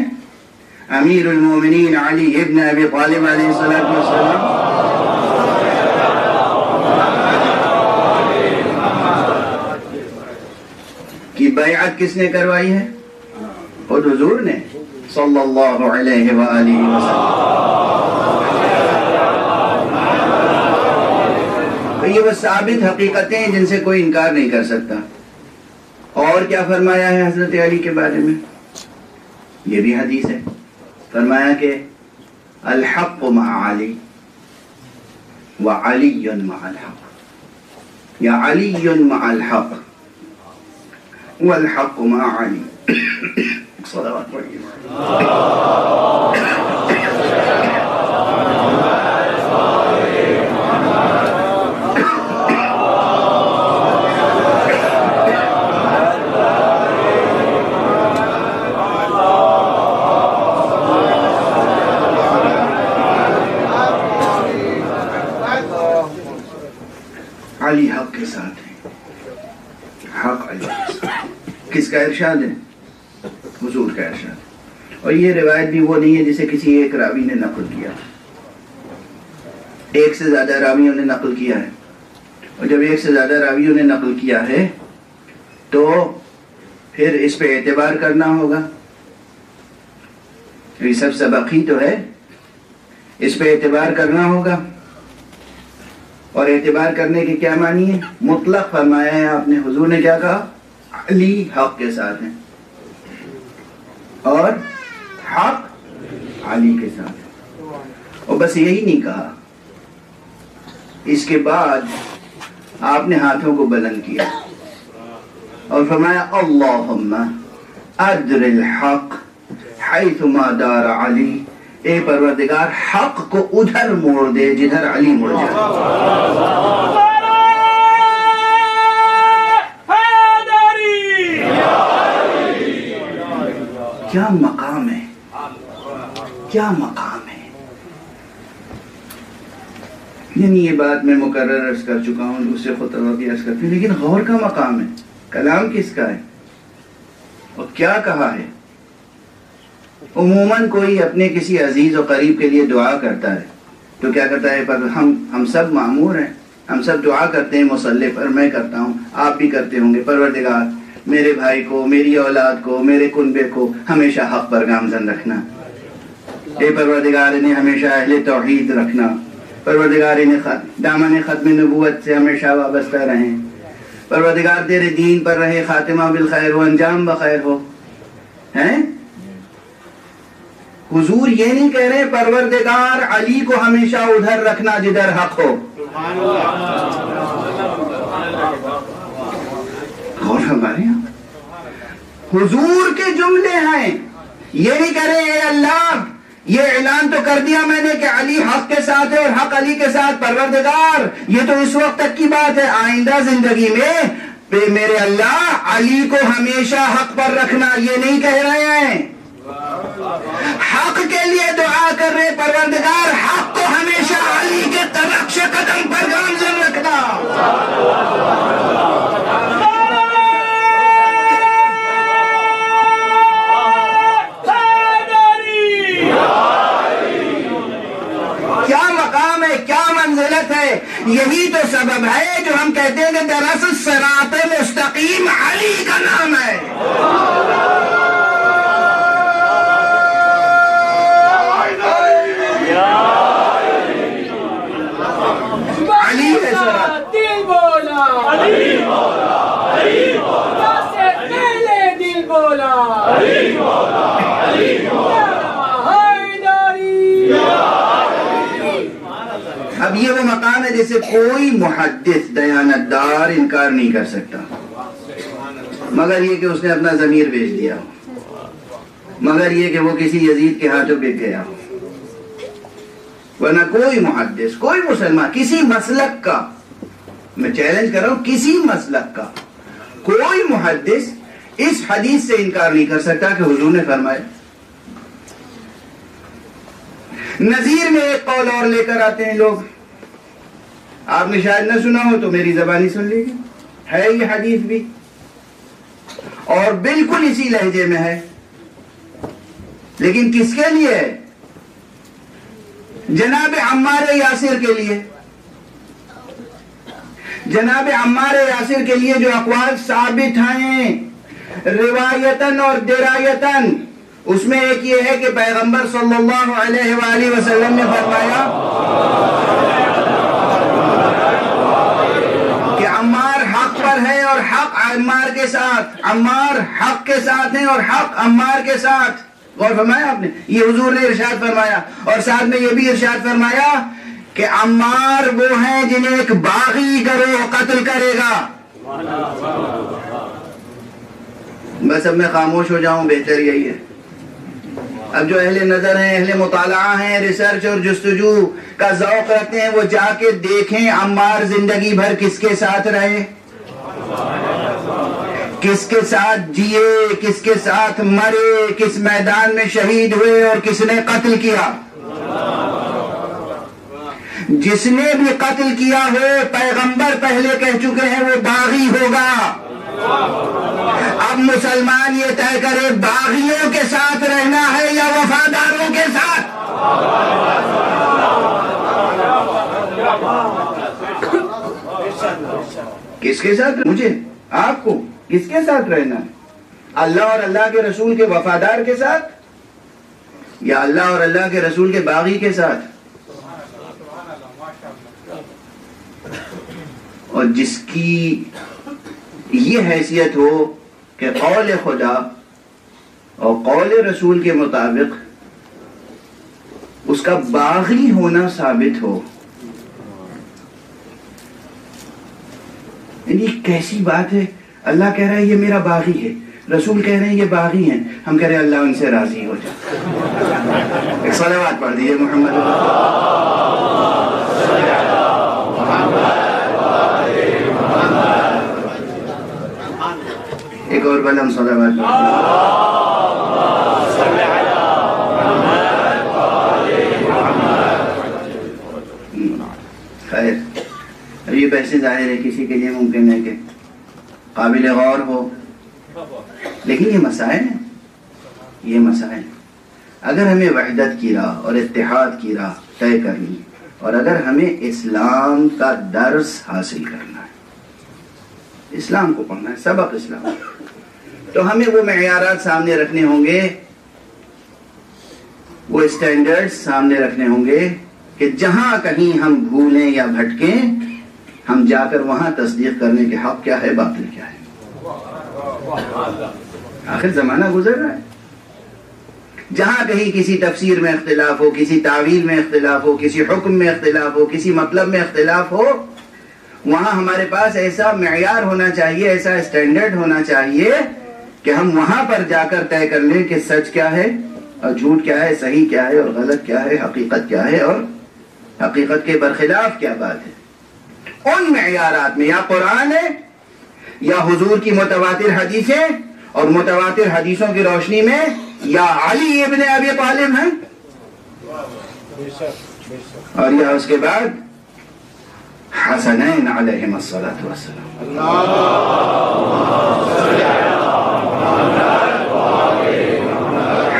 امیر المومنین علی ابن ابی طالب علیہ السلام کی بیعت کس نے کروائی ہے؟ خود حضور نے صلی اللہ علیہ وآلہ وسلم. یہ وہ ثابت حقیقتیں ہیں جن سے کوئی انکار نہیں کر سکتا. اور کیا فرمایا ہے حضرت علی کے بارے میں؟ یہ بھی حدیث ہے. فرمایا کہ الحق مع علی وعلی مع الحق یا علی مع الحق والحق مع علی. صلوات پڑھیے. حق علی کے ساتھ۔ کس کا ارشاد ہے؟ حضور کا ارشاد۔ اور یہ روایت بھی وہ نہیں ہے جسے کسی ایک راوی نے نقل کیا، ایک سے زیادہ راویوں نے نقل کیا ہے، اور جب ایک سے زیادہ راویوں نے نقل کیا ہے تو پھر اس پہ اعتبار کرنا ہوگا۔ یہ سب سبق ہی تو ہے، اس پہ اعتبار کرنا ہوگا۔ اور اعتبار کرنے کے کیا معنی ہے؟ مطلق فرمایا ہے آپ نے۔ حضور نے کیا کہا؟ علی حق کے ساتھ ہیں اور حق علی کے ساتھ ہے، اور بس یہی نہیں کہا، اس کے بعد آپ نے ہاتھوں کو بلند کیا اور فرمایا اللہم ادر الحق حیثما دار علی، اے پروردگار حق کو ادھر موڑ دے جدھر علی مڑ جائے۔ کیا مقام ہے، کیا مقام ہے! یعنی یہ بات میں مکرر عرض کر چکا ہوں، دوسرے خطبہ بھی عرض کرتے ہیں، لیکن غور کا مقام ہے۔ کلام کس کا ہے اور کیا کہا ہے؟ عموماً کوئی اپنے کسی عزیز و قریب کے لیے دعا کرتا ہے تو کیا کرتا ہے؟ پر ہم سب معمور ہیں، ہم سب دعا کرتے ہیں مصلی پر، میں کرتا ہوں، آپ بھی کرتے ہوں گے، پروردگار میرے بھائی کو، میری اولاد کو، میرے کنبے کو ہمیشہ حق پر گامزن رکھنا، اے پروردگار انہیں ہمیشہ اہل توحید رکھنا، پروردگار انہیں دامن ختم نبوت سے ہمیشہ وابستہ رہیں، پروردگار تیرے دین پر رہے، خاتمہ بالخیر ہو، انجام بخیر ہو۔ ہیں حضور یہ نہیں کہہ رہے پروردگار علی کو ہمیشہ ادھر رکھنا جدھر حق ہو۔ غور ہمارے یہاں حضور کے جملے ہیں، یہ نہیں کہہ رہے اے اللہ یہ اعلان تو کر دیا میں نے کہ علی حق کے ساتھ ہے اور حق علی کے ساتھ، پروردگار یہ تو اس وقت تک کی بات ہے، آئندہ زندگی میں میرے اللہ علی کو ہمیشہ حق پر رکھنا، یہ نہیں کہہ رہے ہیں۔ حق کے لیے دعا کر رہے پروردگار حق کو ہمیشہ علی کے نقش قدم پر گامزن رکھنا۔ کیا مقام ہے، کیا منزلت ہے! یہی تو سبب ہے جو ہم کہتے ہیں کہ دراصل صراط مستقیم علی کا نام ہے۔ علی ہے صراط، دل بولا علی مولا، علی مولا سے پہلے دل بولا علی مولا، علی مولا حیدری۔ اب یہ وہ مقام ہے جسے کوئی محدث دیانتدار انکار نہیں کر سکتا، مگر یہ کہ اس نے اپنا ضمیر بیچ دیا ہو، مگر یہ کہ وہ کسی یزید کے ہاتھوں بک گیا ہو، ورنہ کوئی محدث، کوئی مسلمان کسی مسلک کا، میں چیلنج کر رہا ہوں، کسی مسلک کا کوئی محدث اس حدیث سے انکار نہیں کر سکتا کہ حضور نے فرمایا۔ نظیر میں ایک قول اور لے کر آتے ہیں لوگ، آپ نے شاید نہ سنا ہو تو میری زبانی سن لیجیے، ہے یہ حدیث بھی اور بالکل اسی لہجے میں ہے، لیکن کس کے لیے ہے؟ جناب عمار یاسر کے لیے، جناب عمار یاسر کے لیے جو اقوال ثابت ہیں روایتاً اور درایتاً، اس میں ایک یہ ہے کہ پیغمبر صلی اللہ علیہ وآلہ وسلم نے فرمایا کہ عمار حق پر ہے اور حق عمار کے ساتھ، عمار حق کے ساتھ ہیں اور حق عمار کے ساتھ۔ غور فرمایا آپ نے، یہ حضور نے ارشاد فرمایا، اور ساتھ میں یہ بھی ارشاد فرمایا کہ عمار وہ ہیں جنہیں ایک باغی گروہ قتل کرے گا۔ بس اب میں خاموش ہو جاؤں، بہتر یہی ہے۔ اب جو اہل نظر ہیں، اہل مطالعہ ہیں، ریسرچ اور جستجو کا ذوق رکھتے ہیں، وہ جا کے دیکھیں عمار زندگی بھر کس کے ساتھ رہے، کس کے ساتھ جیے، کس کے ساتھ مرے، کس میدان میں شہید ہوئے اور کس نے قتل کیا۔ جس نے بھی قتل کیا ہو، پیغمبر پہلے کہہ چکے ہیں وہ باغی ہوگا۔ اب مسلمان یہ طے کرے باغیوں کے ساتھ رہنا ہے یا وفاداروں کے ساتھ. کس کے ساتھ؟ مجھے آپ کو کس کے ساتھ رہنا ہے؟ اللہ اور اللہ کے رسول کے وفادار کے ساتھ یا اللہ اور اللہ کے رسول کے باغی کے ساتھ؟ اور جس کی یہ حیثیت ہو کہ قول خدا اور قول رسول کے مطابق اس کا باغی ہونا ثابت ہو، یعنی کیسی بات ہے. اللہ کہہ رہا ہے یہ میرا باغی ہے، رسول کہہ رہے ہیں یہ باغی ہیں، ہم کہہ رہے ہیں اللہ ان سے راضی ہو جائے. ایک صلوات پڑھ دیجیے محمد. ایک اور بلند صلوات. خیر، اب یہ بحث ظاہر ہے کسی کے لیے ممکن ہے کہ قابل غور ہو، لیکن یہ مسائل ہیں. یہ مسائل اگر ہمیں وحدت کی راہ اور اتحاد کی راہ طے کرنی اور اگر ہمیں اسلام کا درس حاصل کرنا ہے، اسلام کو پڑھنا ہے، سبق اسلام، تو ہمیں وہ معیارات سامنے رکھنے ہوں گے، وہ اسٹینڈرڈ سامنے رکھنے ہوں گے کہ جہاں کہیں ہم بھولیں یا بھٹکیں ہم جا کر وہاں تصدیق کرنے کے حق کیا ہے، باطل کیا ہے. آخر زمانہ گزر رہا ہے، جہاں کہیں کسی تفسیر میں اختلاف ہو، کسی تعویل میں اختلاف ہو، کسی حکم میں اختلاف ہو، کسی مطلب میں اختلاف ہو، وہاں ہمارے پاس ایسا معیار ہونا چاہیے، ایسا اسٹینڈرڈ ہونا چاہیے کہ ہم وہاں پر جا کر طے کر لیں کہ سچ کیا ہے اور جھوٹ کیا ہے، صحیح کیا ہے اور غلط کیا ہے، حقیقت کیا ہے اور حقیقت کے برخلاف کیا بات ہے. ان معیارات میں یا قرآن ہے یا حضور کی متواتر حدیثیں اور متواتر حدیثوں کی روشنی میں یا علی ابن ابی طالب ہیں اور یا اس کے بعد حسنین علیہم الصلاۃ والسلام.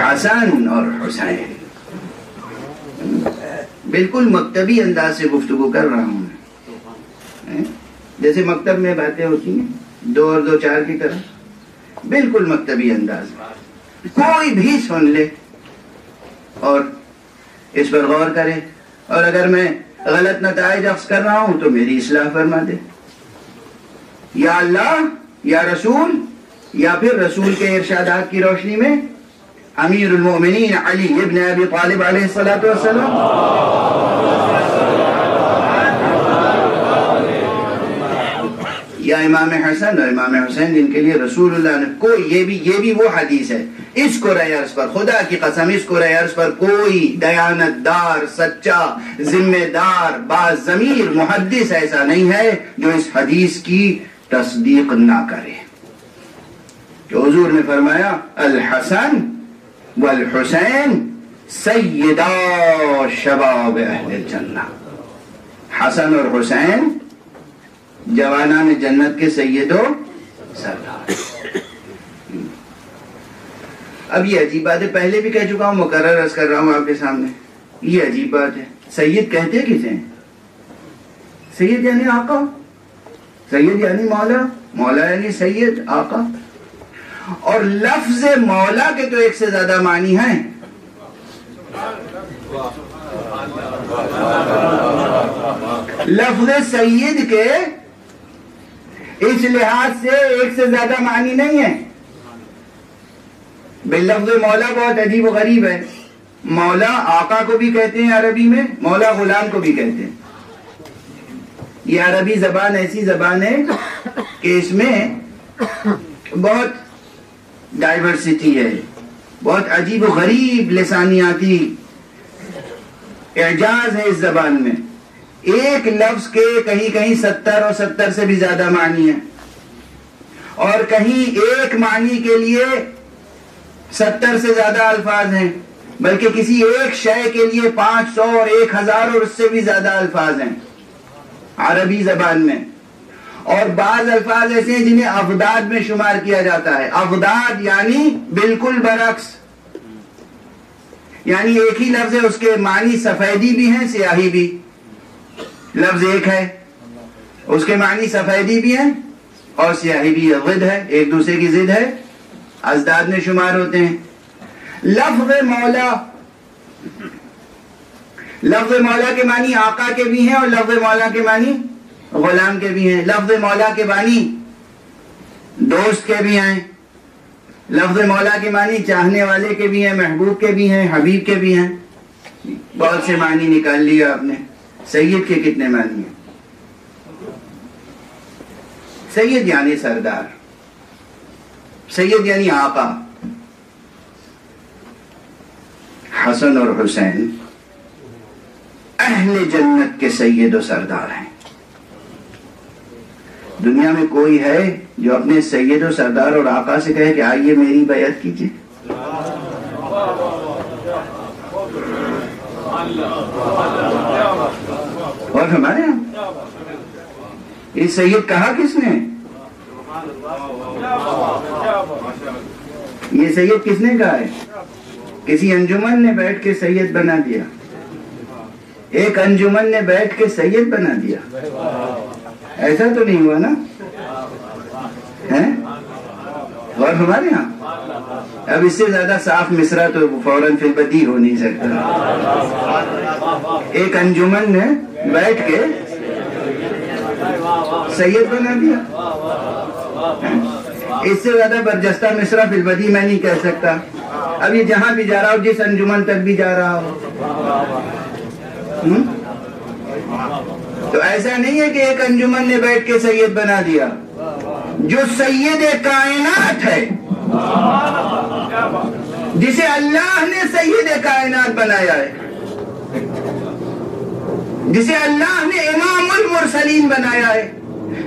حسن اور حسین. بالکل مکتبی انداز سے گفتگو کر رہا ہوں میں، جیسے مکتب میں باتیں ہوتی ہیں 2 اور 2 4 کی طرح، بالکل مکتبی انداز میں کوئی بھی سن لے اور اس پر غور کرے، اور اگر میں غلط نتائج اخذ کر رہا ہوں تو میری اصلاح فرما دے. یا اللہ یا رسول یا پھر رسول کے ارشادات کی روشنی میں امیر المؤمنین علی ابن ابی طالب علیہ الصلوۃ والسلام، یا امام حسن اور امام حسین جن کے لیے رسول اللہ نے کوئی یہ بھی وہ حدیث ہے، اس کو عرض پر خدا کی قسم اس کو عرض پر کوئی دیانت دار سچا ذمہ دار باضمیر محدث ایسا نہیں ہے جو اس حدیث کی تصدیق نہ کرے کہ حضور نے فرمایا الحسن والحسین سیدا شباب اہل الجنہ. حسن اور حسین جوانان جنت کے سید و سردار. اب یہ عجیب بات ہے، پہلے بھی کہہ چکا ہوں، مکرر عرض کر رہا ہوں آپ کے سامنے، یہ عجیب بات ہے. سید کہتے کسے ہیں؟ سید یعنی آقا، سید یعنی مولا، مولا یعنی سید آقا. اور لفظ مولا کے تو ایک سے زیادہ معنی ہیں. لفظ سید کے اس لحاظ سے ایک سے زیادہ معنی نہیں ہے. باللفظ مولا بہت عجیب و غریب ہے. مولا آقا کو بھی کہتے ہیں عربی میں، مولا غلام کو بھی کہتے ہیں. یہ عربی زبان ایسی زبان ہے کہ اس میں بہت ڈائیورسٹی ہے، بہت عجیب و غریب لسانیاتی اعجاز ہے اس زبان میں. ایک لفظ کے کہیں کہیں 70 اور 70 سے بھی زیادہ معنی ہیں، اور کہیں ایک معنی کے لیے 70 سے زیادہ الفاظ ہیں، بلکہ کسی ایک شے کے لیے 500 اور 1000 اور اس سے بھی زیادہ الفاظ ہیں عربی زبان میں. اور بعض الفاظ ایسے ہیں جنہیں افداد میں شمار کیا جاتا ہے. افداد یعنی بالکل برعکس، یعنی ایک ہی لفظ ہے، اس کے معنی سفیدی بھی ہیں سیاہی بھی. لفظ ایک ہے، اس کے معنی سفیدی بھی ہیں اور سیاہی بھی ہے، ضد ہے، ایک دوسرے کی ضد ہے، ازداد میں شمار ہوتے ہیں. لفظ مولا، لفظ مولا کے معنی آقا کے بھی ہیں اور لفظ مولا کے معنی غلام کے بھی ہیں. لفظ مولا کے معنی دوست کے بھی ہیں، لفظ مولا کے معنی چاہنے والے کے بھی ہیں، محبوب کے بھی ہیں، حبیب کے بھی ہیں. بہت سے معنی نکال لیا آپ نے. سید کے کتنے معنی ہیں؟ سید یعنی سردار، سید یعنی آقا. حسن اور حسین اہل جنت کے سید و سردار ہیں. دنیا میں کوئی ہے جو اپنے سید و سردار اور آقا سے کہے کہ آئیے میری بیعت کیجیے؟ اور ہمارے یہاں یہ سید کہا کس نے؟ یہ سید کس نے کہا ہے؟ کسی انجمن نے بیٹھ کے سید بنا دیا. ایک انجمن نے بیٹھ کے سید بنا دیا. ایسا تو نہیں ہوا نا؟ اور ہمارے ہاں اب اس سے زیادہ صاف مصرع تو فوراً فی البدیہہ ہو نہیں سکتا. ایک انجمن نے بیٹھ کے سید بنا دیا. اس سے زیادہ برجستہ مصرع فی البدیہہ میں نہیں کہہ سکتا. اب یہ جہاں بھی جا رہا ہو، جس انجمن تک بھی جا رہا ہو، تو ایسا نہیں ہے کہ ایک انجمن نے بیٹھ کے سید بنا دیا. جو سید کائنات ہے، جسے اللہ نے سید کائنات بنایا ہے، جسے اللہ نے امام المرسلین بنایا ہے،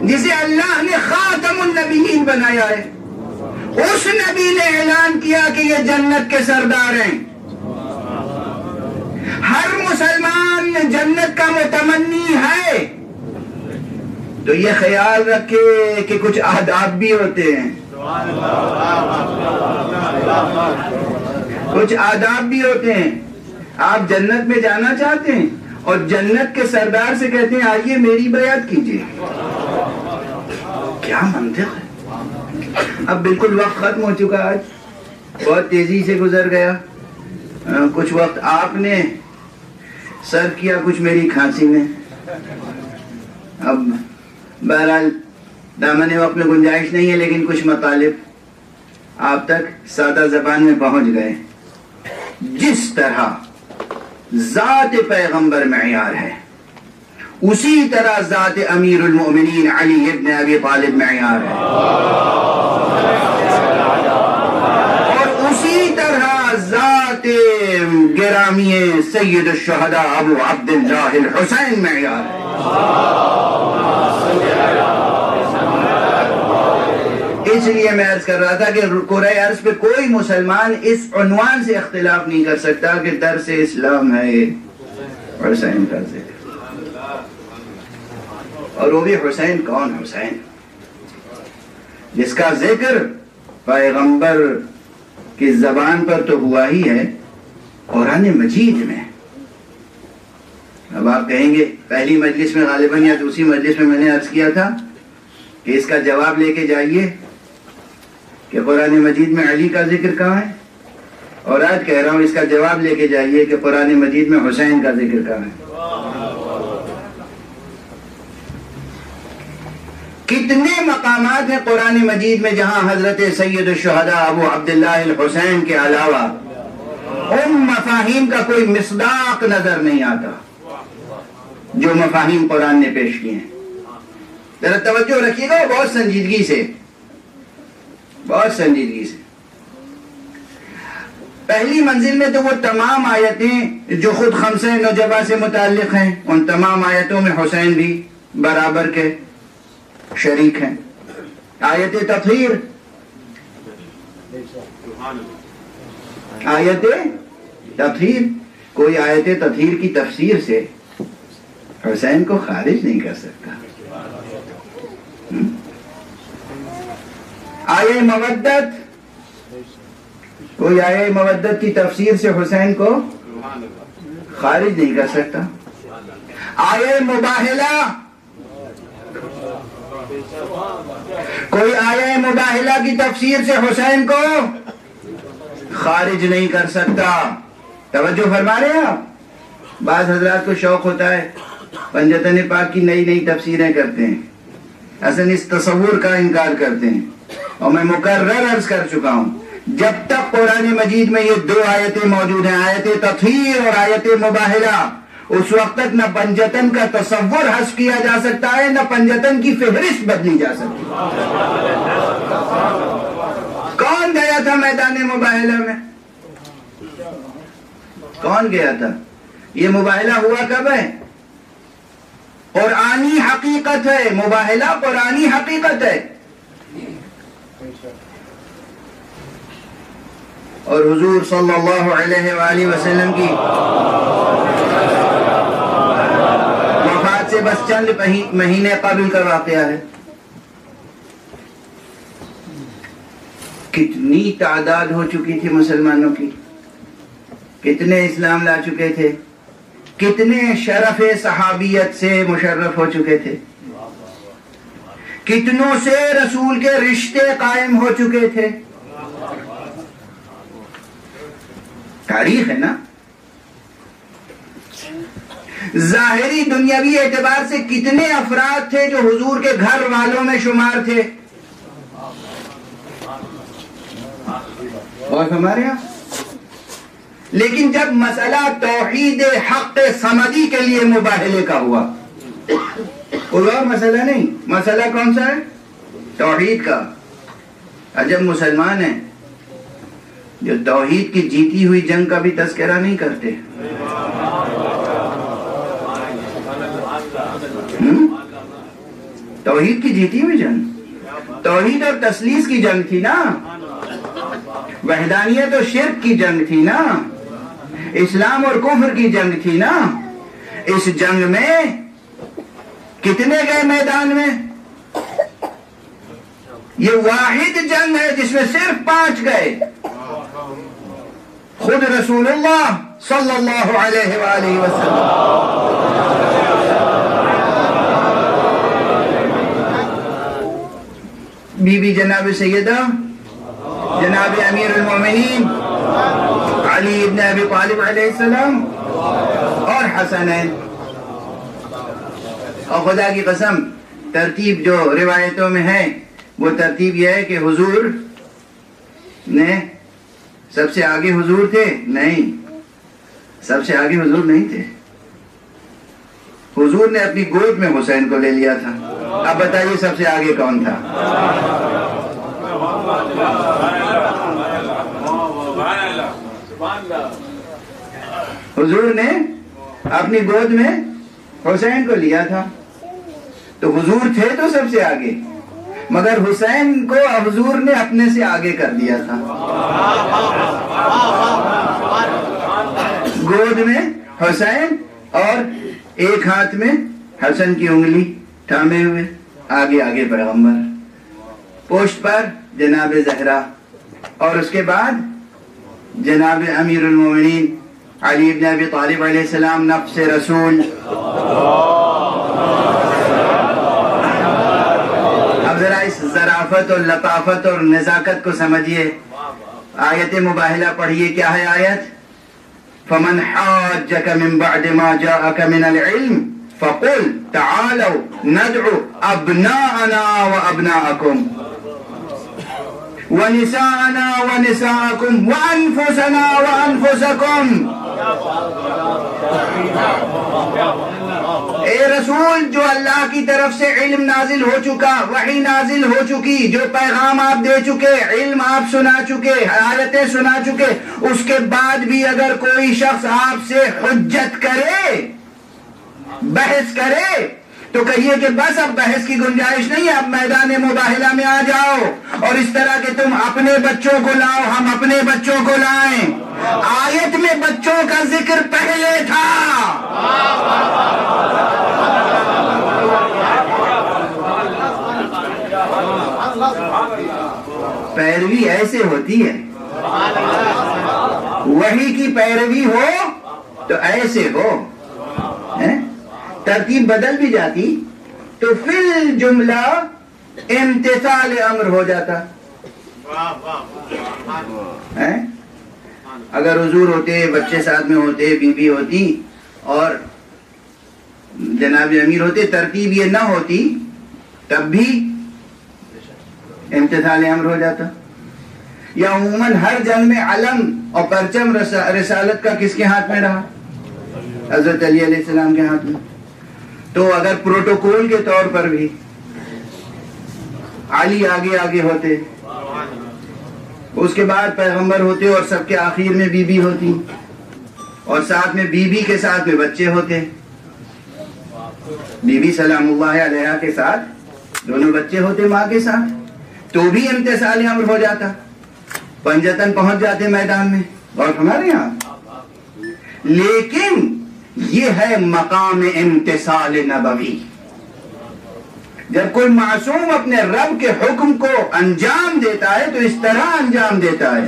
جسے اللہ نے خاتم النبیین بنایا ہے، اس نبی نے اعلان کیا کہ یہ جنت کے سردار ہیں. ہر مسلمان جنت کا متمنی ہے تو یہ خیال رکھے کہ کچھ آداب بھی ہوتے ہیں، کچھ آداب بھی ہوتے ہیں. آپ جنت میں جانا چاہتے ہیں اور جنت کے سردار سے کہتے ہیں آئیے میری بیعت کیجیے. کیا منطق ہے؟ اب بالکل وقت ختم ہو چکا، آج بہت تیزی سے گزر گیا. کچھ وقت آپ نے سرو کیا، کچھ میری کھانسی نے. اب بہرحال دامن وقت میں گنجائش نہیں ہے، لیکن کچھ مطالب آپ تک سادہ زبان میں پہنچ گئے. جس طرح ذات پیغمبر معیار ہے، اسی طرح ذات امیر المؤمنین علی ابن ابی طالب معیار ہے، اور اسی طرح ذات گرامی سید الشہداء ابو عبداللہ الحسین معیار ہے. اس لیے میں عرض کر رہا تھا کہ کرۂ ارض پہ کوئی مسلمان اس عنوان سے اختلاف نہیں کر سکتا کہ درس اسلام ہے حسین کا ذکر. اور وہ بھی حسین کون؟ حسین جس کا ذکر پیغمبر کی زبان پر تو ہوا ہی ہے، قرآن مجید میں. اب آپ کہیں گے پہلی مجلس میں غالباً یا دوسری مجلس میں میں نے عرض کیا تھا کہ اس کا جواب لے کے جائیے کہ قرآن مجید میں علی کا ذکر کہاں ہے، اور آج کہہ رہا ہوں اس کا جواب لے کے جائیے کہ قرآن مجید میں حسین کا ذکر کہاں ہے. کتنے مقامات ہیں قرآن مجید میں جہاں حضرت سید الشہداء ابو عبداللہ الحسین کے علاوہ ان مفاہیم کا کوئی مصداق نظر نہیں آتا جو مفاہیم قرآن نے پیش کیے ہیں. ذرا توجہ رکھیے گا بہت سنجیدگی سے، بہت سنجیدگی سے. پہلی منزل میں تو وہ تمام آیتیں جو خود خمسہ نجبہ سے متعلق ہیں، ان تمام آیتوں میں حسین بھی برابر کے شریک ہیں. آیت تطہیر، آیت تطہیر، کوئی آیت تطہیر کی تفسیر سے حسین کو خارج نہیں کر سکتا. آیہ مودت، کوئی آیہ مودت کی تفسیر سے حسین کو خارج نہیں کر سکتا. آیہ مباہلہ، کوئی آیہ مباہلہ کی تفسیر سے حسین کو خارج نہیں کر سکتا. توجہ فرما رہے ہیں آپ؟ بعض حضرات کو شوق ہوتا ہے پنجتن پاک کی نئی نئی تفسیریں کرتے ہیں، اصل اس تصور کا انکار کرتے ہیں. اور میں مکرر عرض کر چکا ہوں، جب تک قرآن مجید میں یہ دو آیتیں موجود ہیں، آیت تطہیر اور آیت مباہلہ، اس وقت تک نہ پنجتن کا تصور حذف کیا جا سکتا ہے، نہ پنجتن کی فہرست بدلی جا سکتی. کون گیا تھا میدان مباہلہ میں؟ کون گیا تھا؟ یہ مباہلہ ہوا کب ہے؟ قرآنی حقیقت ہے، مباہلہ قرآنی حقیقت ہے. اور حضور صلی اللہ علیہ وآلہ وسلم کی وفات سے بس چند مہینے قبل کا واقعہ ہے. کتنی تعداد ہو چکی تھی مسلمانوں کی، کتنے اسلام لا چکے تھے، کتنے شرف صحابیت سے مشرف ہو چکے تھے، کتنوں سے رسول کے رشتے قائم ہو چکے تھے. تاریخ ہے نا. ظاہری دنیاوی اعتبار سے کتنے افراد تھے جو حضور کے گھر والوں میں شمار تھے. اور ہمارے یہاں لیکن جب مسئلہ توحید حق صمدی کے لیے مباہلے کا ہوا، کوئی اور مسئلہ نہیں، مسئلہ کون سا ہے؟ توحید کا. عجب مسلمان ہیں جو توحید کی جیتی ہوئی جنگ کا بھی تذکرہ نہیں کرتے. توحید کی جیتی ہوئی جنگ، توحید اور تثلیث کی جنگ تھی نا، وحدانیت اور شرک کی جنگ تھی نا، اسلام اور کفر کی جنگ تھی نا. اس جنگ میں کتنے گئے میدان میں؟ یہ واحد جنگ ہے جس میں صرف 5 گئے. خود رسول اللہ صلی اللہ علیہ وآلہ وسلم. بی بی جناب سیدہ جناب امیر المومنین علی ابن ابی طالب علیہ السلام اور حسنین. اور خدا کی قسم ترتیب جو روایتوں میں ہے وہ ترتیب یہ ہے کہ حضور نے سب سے آگے حضور تھے؟ نہیں، سب سے آگے حضور نہیں تھے. حضور نے اپنی گود میں حسین کو لے لیا تھا. اب بتائیے سب سے آگے کون تھا؟ حضور نے اپنی گود میں حسین کو لیا تھا. تو حضور تھے تو سب سے آگے، مگر حسین کو حضور نے اپنے سے آگے کر دیا تھا. گود میں حسین اور ایک ہاتھ میں حسن کی انگلی تھامے ہوئے، آگے آگے پیغمبر، پوشت پر جناب زہرا، اور اس کے بعد جناب امیر المومنین علی ابن ابی طالب علیہ السلام، نفس رسول. اب ذرا اس ظرافت اور لطافت اور نزاکت کو سمجھیے. آیت مباہلہ پڑھیے. کیا ہے آیت؟ فَمَنْ حَاجَّكَ مِنْ بَعْدِ مَا جَاءَكَ مِنَ الْعِلْمِ فَقُلْ تَعَالَوْا نَدْعُ أَبْنَاءَنَا وَأَبْنَاءَكُمْ وَنِسَاءَنَا وَنِسَاءَكُمْ وَأَنفُسَنَا وَأَنفُسَكُمْ. اے رسول، جو اللہ کی طرف سے علم نازل ہو چکا، وحی نازل ہو چکی، جو پیغام آپ دے چکے، علم آپ سنا چکے، آیتیں سنا چکے، اس کے بعد بھی اگر کوئی شخص آپ سے حجت کرے، بحث کرے، تو کہیے کہ بس اب بحث کی گنجائش نہیں ہے، اب میدان مباہلہ میں آ جاؤ، اور اس طرح کہ تم اپنے بچوں کو لاؤ، ہم اپنے بچوں کو لائیں. آیت میں بچوں کا ذکر پہلے تھا. پیروی ایسے ہوتی ہے، وحی کی پیروی ہو تو ایسے ہو، ترتیب بدل بھی جاتی تو فی الجملہ امتثال امر ہو جاتا۔ اگر حضور ہوتے، بچے ساتھ میں ہوتے، بیوی ہوتی اور جناب امیر ہوتے، ترتیب یہ نہ ہوتی، تب بھی امتثال امر ہو جاتا۔ یا عموماً ہر جنگ میں علم اور پرچم رسالت کا کس کے ہاتھ میں رہا؟ حضرت علی علیہ السلام کے ہاتھ میں۔ تو اگر پروٹوکول کے طور پر بھی علی آگے آگے ہوتے، اس کے بعد پیغمبر ہوتے اور سب کے آخر میں بی بی ہوتی، اور ساتھ میں بی بی کے ساتھ میں بچے ہوتے، بی بی سلام اللہ علیہا کے ساتھ دونوں بچے ہوتے ماں کے ساتھ، تو بھی امتثال امر ہو جاتا، پنجتن پہنچ جاتے میدان میں۔ اور ہمارے یہاں لیکن یہ ہے مقام امتثال نبوی، جب کوئی معصوم اپنے رب کے حکم کو انجام دیتا ہے تو اس طرح انجام دیتا ہے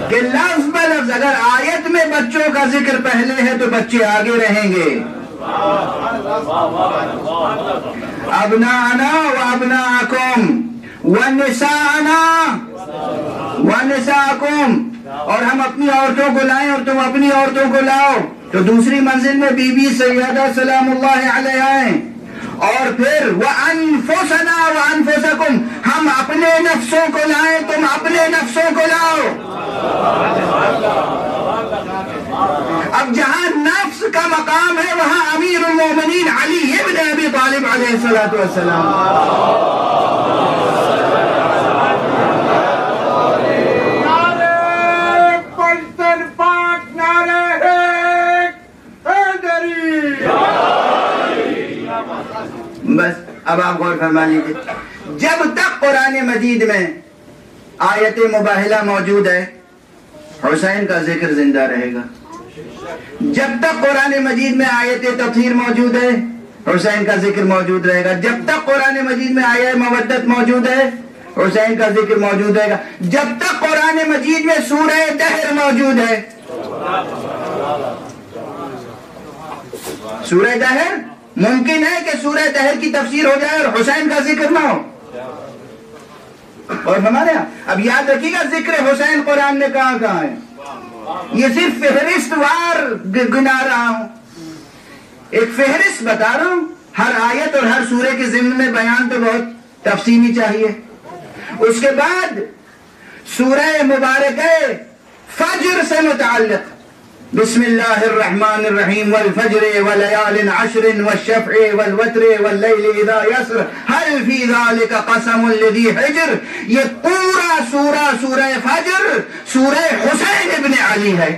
کہ لفظ بلفظ اگر آیت میں بچوں کا ذکر پہلے ہے تو بچے آگے رہیں گے۔ ابناءنا وابناءکم ونساءنا ونساءکم، اور ہم اپنی عورتوں کو لائیں اور تم اپنی عورتوں کو لاؤ، تو دوسری منزل میں بی بی سیدہ سلام اللہ علیہا ہیں۔ اور پھر وَأَنفُسَنَا وَأَنفُسَكُمْ، ہم اپنے نفسوں کو لائیں، تم اپنے نفسوں کو لاؤ۔ اب جہاں نفس کا مقام ہے وہاں امیر المومنین علی ابن ابی طالب علیہ السلام۔ بس اب آپ غور فرما لیجیے، جب تک قرآن مجید میں آیت مباہلہ موجود ہے حسین کا ذکر زندہ رہے گا، جب تک قرآن مجید میں آیت تطہیر موجود ہے حسین کا ذکر موجود رہے گا، جب تک قرآن مجید میں آیت مودت موجود ہے حسین کا ذکر موجود رہے گا، جب تک قرآن مجید میں سورہ دہر موجود ہے۔ سورہ دہر ممکن ہے کہ سورہ دہر کی تفسیر ہو جائے اور حسین کا ذکر نہ ہو۔ اور ہمارے یہاں اب یاد رکھیے گا ذکر حسین قرآن میں کہاں کہاں ہے، یہ صرف فہرست وار گنا رہا ہوں، ایک فہرست بتا رہا ہوں، ہر آیت اور ہر سورے کے ضمن میں بیان تو بہت تفصیلی چاہیے۔ اس کے بعد سورہ مبارکہ فجر سے متعلق، بسم اللہ الرحمن الرحیم، والفجر وليال عشر والشفع والوتر واللیل اذا یسر هل فی ذلک قسم لذی حجر، یہ پورا سورہ فجر سورہ حسین ابن علی ہے،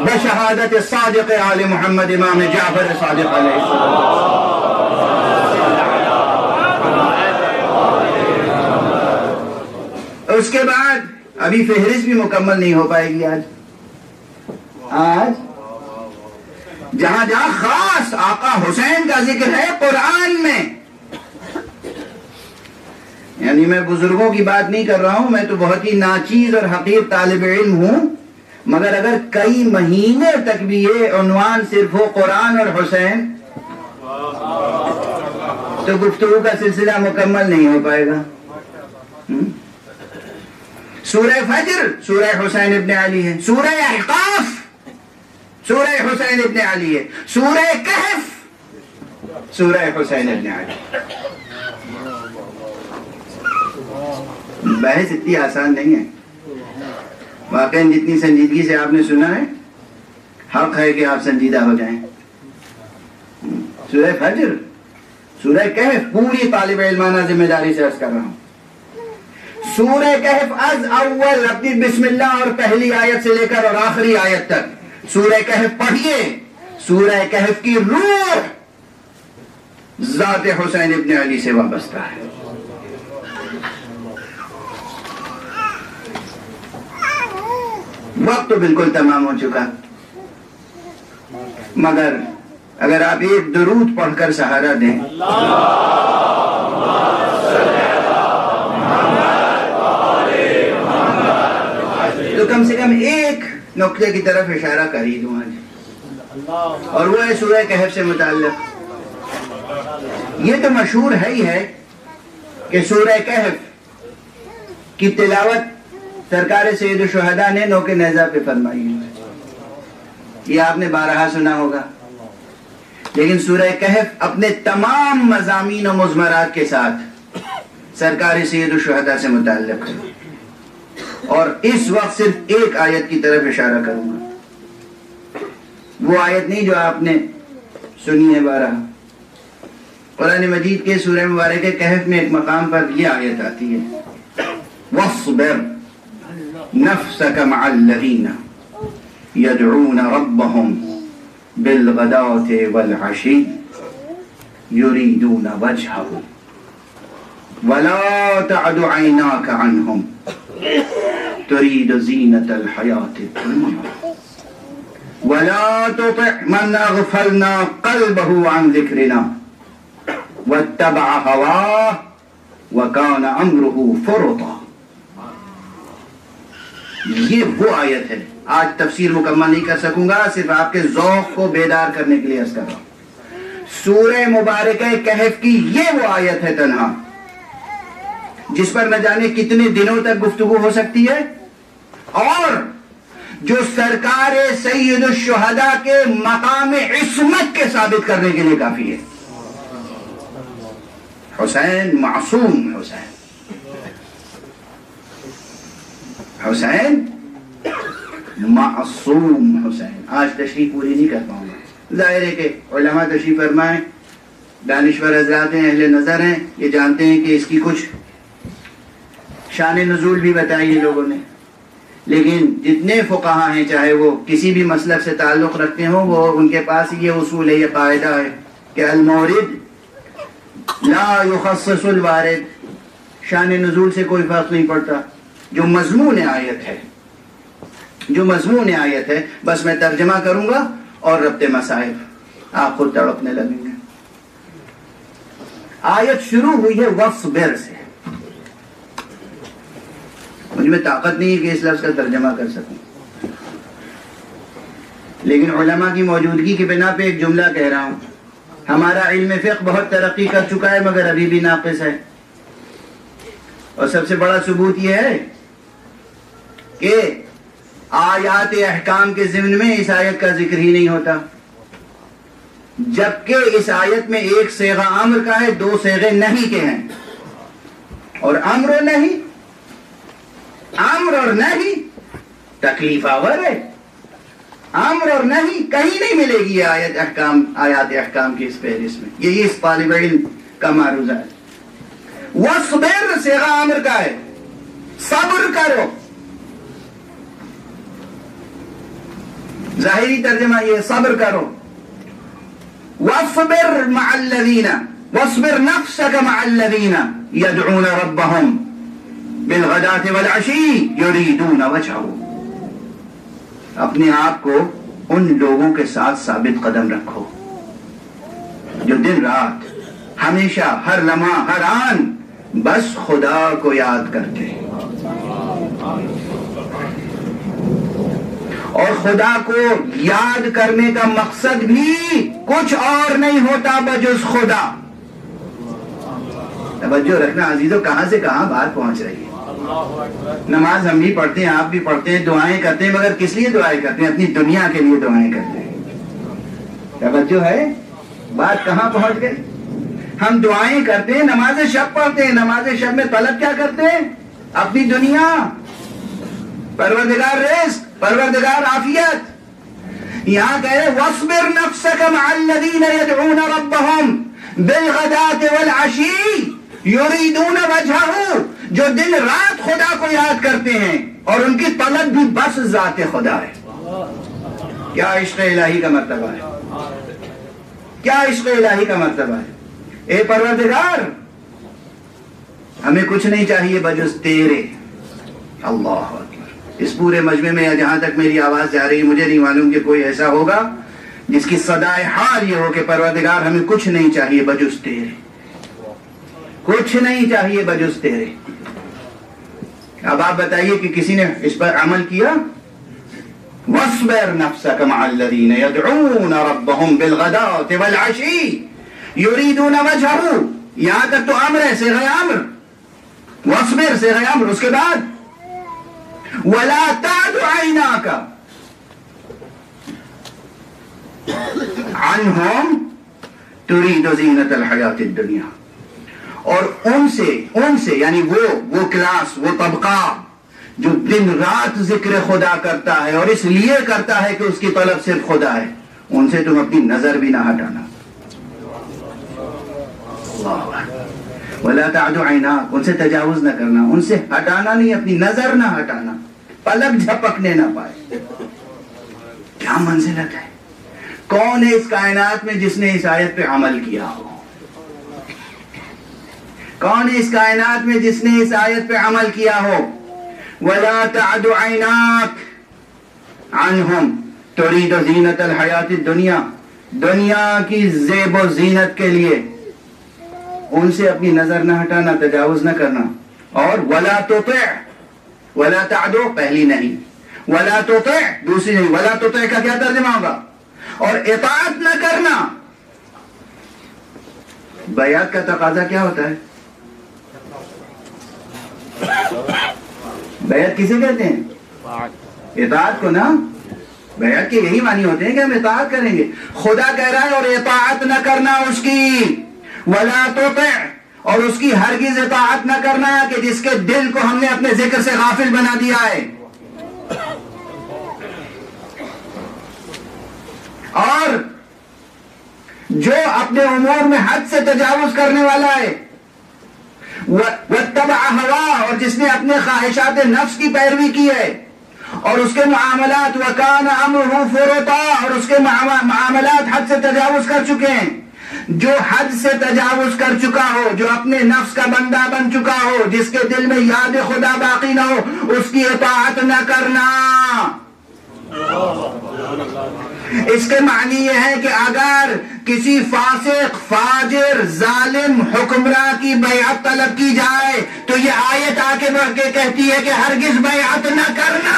بشہادت الصادق آل محمد امام جعفر صادق علیہ السلام۔ اس کے بعد ابھی فہرست بھی مکمل نہیں ہو پائے گی۔ آج جہاں جہاں خاص آقا حسین کا ذکر ہے قرآن میں، یعنی میں بزرگوں کی بات نہیں کر رہا ہوں، میں تو بہت ہی ناچیز اور حقیر طالب علم ہوں، مگر اگر کئی مہینے تک بھی یہ عنوان صرف ہو قرآن اور حسین تو گفتگو کا سلسلہ مکمل نہیں ہو پائے گا۔ سورہ فجر سورہ حسین ابن علی ہے، سورہ احقاف سورہ حسین ابن علی ہے، سورہ کہف سورہ حسین ابن علی۔ بحث اتنی آسان نہیں ہے، واقعاً جتنی سنجیدگی سے آپ نے سنا ہے حق ہے کہ آپ سنجیدہ ہو جائیں۔ سورہ فجر سورہ کہف پوری طالب علمانہ ذمہ داری سے عرض کر رہا ہوں، سورہ کہف از اول اپنی بسم اللہ اور پہلی آیت سے لے کر اور آخری آیت تک سورہ کہف پڑھیے، سورہ کہف کی روح ذات حسین ابن علی سے وابستہ ہے۔ وقت تو بالکل تمام ہو چکا، مگر اگر آپ ایک درود پڑھ کر سہارا دیں نقطے کی طرف اشارہ کر ہی دوں آج، اور وہ ہے سورہ کہف سے متعلق۔ یہ تو مشہور ہے ہی ہے کہ سورہ کہف کی تلاوت سرکار سید الشہداء نے نوک نیزہ پہ فرمائی ہے، یہ آپ نے بارہا سنا ہوگا۔ لیکن سورہ کہف اپنے تمام مضامین و مضمرات کے ساتھ سرکار سید الشہداء سے متعلق ہے، اور اس وقت صرف ایک آیت کی طرف اشارہ کروں گا، وہ آیت نہیں جو آپ نے سنی ہے بارہا۔ قرآن مجید کے سورہ مبارک کہف میں ایک مقام پر یہ آیت آتی ہے، وَاصْبِرْ نَفْسَكَ مَعَ الَّذِينَ يَدْعُونَ رَبَّهُمْ بِالْغَدَاةِ وَالْعَشِيِّ يُرِيدُونَ وَجْهَهُ وَلَا تَعْدُ عَيْنَاكَ عَنْهُمْ تُرِيدُ زِينَةَ الْحَيَاةِ الدُّنْيَا وَلَا تُطِعْ مَنْ أَغْفَلْنَا قَلْبَهُ عَنْ ذِكْرِنَا وَاتَّبَعَ هَوَاهُ وَكَانَ أَمْرُهُ فُرُطًا۔ یہ وہ آیت ہے، آج تفسیر مکمل نہیں کر سکوں گا، صرف آپ کے ذوق کو بیدار کرنے کے لیے عرض کر رہا ہوں۔ سورہ مبارکہ کہف کی یہ وہ آیت ہے تنہا جس پر نہ جانے کتنے دنوں تک گفتگو ہو سکتی ہے، اور جو سرکار سید الشہداء کے مقام عصمت کے ثابت کرنے کے لیے کافی ہے۔ حسین معصوم حسین، حسین معصوم حسین۔ آج تشریح پوری نہیں کر پاؤں گا، ظاہر ہے کہ علماء تشریف فرمائیں، دانشور حضرات ہیں، اہل نظر ہیں، یہ جانتے ہیں کہ اس کی کچھ شان نزول بھی بتائی ہے لوگوں نے، لیکن جتنے فقہا ہیں چاہے وہ کسی بھی مسلک سے تعلق رکھتے ہوں، وہ ان کے پاس یہ اصول ہے، یہ قاعدہ ہے کہ المورد لا یخصص الوارد، شان نزول سے کوئی فرق نہیں پڑتا، جو مضمون آیت ہے، جو مضمون آیت ہے بس میں ترجمہ کروں گا اور ربط مسائل آپ خود تڑپنے لگیں گے۔ آیت شروع ہوئی ہے وَاصْبِرْ سے، مجھ میں طاقت نہیں ہے کہ اس لفظ کا ترجمہ کر سکوں، لیکن علماء کی موجودگی کی بنا پہ ایک جملہ کہہ رہا ہوں۔ ہمارا علم فقہ بہت ترقی کر چکا ہے مگر ابھی بھی ناقص ہے، اور سب سے بڑا ثبوت یہ ہے کہ آیات احکام کے ضمن میں اس آیت کا ذکر ہی نہیں ہوتا، جبکہ اس آیت میں ایک صیغہ امر کا ہے، دو صیغے نہیں کے ہیں، اور امر اور نہیں، امر اور نہیں تکلیف آور ہے، امر اور نہیں کہیں نہیں ملے گی آیات احکام کی اس فہرست میں، یہی اس طالب علم کا معروضہ ہے۔ وَاصْبِرْ صیغہ امر کا ہے، صبر کرو، ظاہری ترجمہ یہ صبر کرو۔ وَاصْبِرْ مَعَ الَّذِينَ وَاصْبِرْ نَفْسَكَ مَعَ الَّذِينَ يَدْعُونَ رَبَّهُمْ بِالْغَدَاةِ وَالْعَشِيِّ يُرِيدُونَ وَجْهَهُ، اپنے آپ کو ان لوگوں کے ساتھ ثابت قدم رکھو جو دن رات ہمیشہ ہر لمحہ ہر آن بس خدا کو یاد کرتے ہیں، اور خدا کو یاد کرنے کا مقصد بھی کچھ اور نہیں ہوتا بجز خدا۔ توجہ رکھنا عزیزو، کہاں سے کہاں بات پہنچ رہی ہے۔ نماز ہم بھی پڑھتے ہیں، آپ بھی پڑھتے ہیں، دعائیں کرتے ہیں، مگر کس لیے دعائیں کرتے ہیں؟ اپنی دنیا کے لیے دعائیں کرتے ہیں۔ توجہ ہے، بات کہاں پہنچ گئی؟ ہم دعائیں کرتے ہیں، نماز شب پڑھتے ہیں، نماز شب میں طلب کیا کرتے ہیں؟ اپنی دنیا، پروردگار رزق، پروردگار عافیت۔ یہاں کہہ رہے وَاصْبِرْ نَفْسَكَ مَعَ الَّذِينَ يَدْعُونَ رَبَّهُمْ بِالْغَدَاةِ وَالْعَشِيِّ يُرِيدُونَ وَجْهَهُ، جو دن رات خدا کو یاد کرتے ہیں اور ان کی طلب بھی بس ذات خدا ہے۔ کیا عشق الہی کا مرتبہ ہے، کیا عشق الہی کا مرتبہ ہے۔ اے پروردگار، ہمیں کچھ نہیں چاہیے بجز تیرے۔ اللہ اکبر۔ اس پورے مجمع میں جہاں تک میری آواز جا رہی ہے، مجھے نہیں معلوم کہ کوئی ایسا ہوگا جس کی صدائے حال یہ ہو کہ پروردگار ہمیں کچھ نہیں چاہیے بجز تیرے، کچھ نہیں چاہیے بجز تیرے۔ اب آپ بتائیے کہ کسی نے اس پر عمل کیا؟ وَاصْبِرْ نَفْسَكَ مَعَ الَّذِينَ يَدْعُونَ رَبَّهُمْ بِالْغَدَاةِ وَالْعَشِيِّ يُرِيدُونَ وَجْهَهُ. یہاں تک تو امر ہے، صیغہ امر. وَاصْبِرْ صیغہ امر. اس کے بعد وَلَا تَعْدُ عَيْنَاكَ عَنْهُمْ تُرِيدُ زِينَةَ الْحَيَاةِ الدُّنْيَا. اور ان سے یعنی وہ کلاس، وہ طبقہ جو دن رات ذکر خدا کرتا ہے اور اس لیے کرتا ہے کہ اس کی طلب صرف خدا ہے، ان سے تم اپنی نظر بھی نہ ہٹانا. وَلَا تَعْدُ عَيْنَاكَ. ان سے تجاوز نہ کرنا، ان سے ہٹانا نہیں، اپنی نظر نہ ہٹانا، پلک جھپکنے نہ پائے. کیا منزلت ہے! کون ہے اس کائنات میں جس نے اس آیت پہ عمل کیا ہو؟ کون ہے اس کائنات میں جس نے اس آیت پہ عمل کیا ہو؟ وَلَا تَعْدُ عَيْنَاكَ عَنْهُمْ تُرِيدُ زِينَةَ الْحَيَاةِ الدُّنْيَا. دنیا کی زیب و زینت کے لیے ان سے اپنی نظر نہ ہٹانا، تجاوز نہ کرنا. اور وَلَا تُطِعْ، وَلَا تَعْدُ پہلی نہیں، وَلَا تُطِعْ دوسری نہیں. وَلَا تُطِعْ کا کیا ترجمہ ہوگا؟ اور اطاعت نہ کرنا. بیعت کا تقاضا کیا ہوتا ہے؟ بیعت کسے کہتے ہیں؟ اطاعت کو نا. بیعت کے یہی معنی ہوتے ہیں کہ ہم اطاعت کریں گے. خدا کہہ رہا ہے اور اطاعت نہ کرنا اس کی. وَلَا تُطِعْ، اور اس کی ہرگز اطاعت نہ کرنا کہ جس کے دل کو ہم نے اپنے ذکر سے غافل بنا دیا ہے. اور جو اپنے امور میں حد سے تجاوز کرنے والا ہے، وَاتَّبَعَ هَوَاهُ، اور جس نے اپنے خواہشات نفس کی پیروی کی ہے، اور اس کے معاملات وَكَانَ أَمْرُهُ فُرُطًا، اور اس کے معاملات حد سے تجاوز کر چکے ہیں. جو حد سے تجاوز کر چکا ہو، جو اپنے نفس کا بندہ بن چکا ہو، جس کے دل میں یاد خدا باقی نہ ہو، اس کی اطاعت نہ کرنا. اس کے معنی یہ ہے کہ اگر کسی فاسق، فاجر، ظالم حکمراں کی بیعت طلب کی جائے تو یہ آیت آ کے بڑھ کے کہتی ہے کہ ہرگز بیعت نہ کرنا.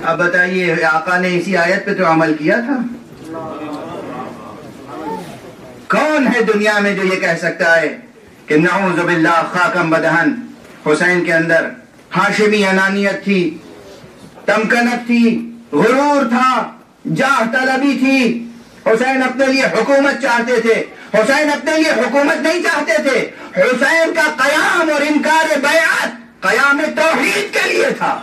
اب بتائیے، آقا نے اسی آیت پہ تو عمل کیا تھا. کون ہے دنیا میں جو یہ کہہ سکتا ہے کہ نعوذ باللہ خاکم بدہن حسین کے اندر ہاشمی انانیت تھی، تمکنت تھی، غرور تھا، جاہ طلبی تھی. حسین اپنے لیے حکومت چاہتے تھے. حسین اپنے لیے حکومت نہیں چاہتے تھے. حسین کا قیام اور انکار بیعت قیام توحید کے لیے تھا.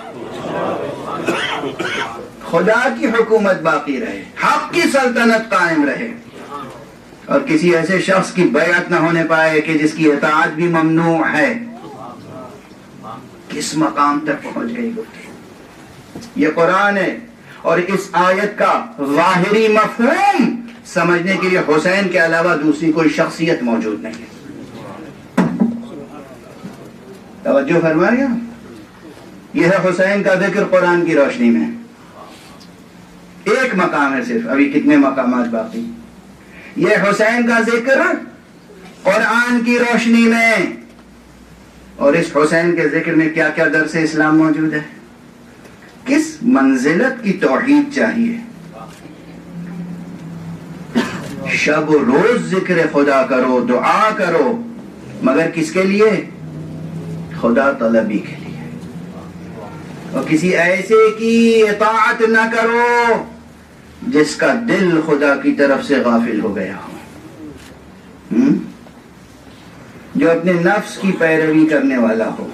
خدا کی حکومت باقی رہے، حق کی سلطنت قائم رہے، اور کسی ایسے شخص کی بیعت نہ ہونے پائے کہ جس کی اطاعت بھی ممنوع ہے. کس مقام تک پہنچ گئی گفتگو. یہ قرآن ہے، اور اس آیت کا ظاہری مفہوم سمجھنے کے لیے حسین کے علاوہ دوسری کوئی شخصیت موجود نہیں ہے. توجہ فرمائیے. یہ ہے حسین کا ذکر قرآن کی روشنی میں. ایک مقام ہے صرف، ابھی کتنے مقامات باقی. یہ حسین کا ذکر قرآن کی روشنی میں. اور اس حسین کے ذکر میں کیا کیا درس اسلام موجود ہے، کس منزلت کی توحید چاہیے. شب و روز ذکر خدا کرو، دعا کرو، مگر کس کے لیے؟ خدا طلبی کے لیے. اور کسی ایسے کی اطاعت نہ کرو جس کا دل خدا کی طرف سے غافل ہو گیا ہو، جو اپنے نفس کی پیروی کرنے والا ہو.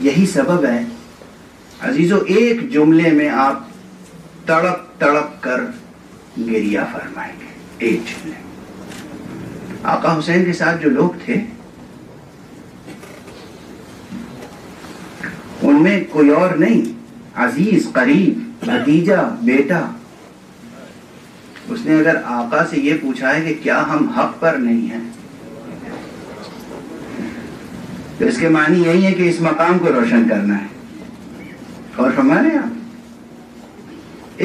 یہی سبب ہے عزیزو، ایک جملے میں آپ تڑپ تڑپ کر گریہ فرمائیں گے. ایک جملے. آقا حسین کے ساتھ جو لوگ تھے ان میں کوئی اور نہیں، عزیز، قریب، بھتیجا، بیٹا. اس نے اگر آقا سے یہ پوچھا ہے کہ کیا ہم حق پر نہیں ہیں، تو اس کے معنی یہی ہے کہ اس مقام کو روشن کرنا ہے. اور ہمارے یہاں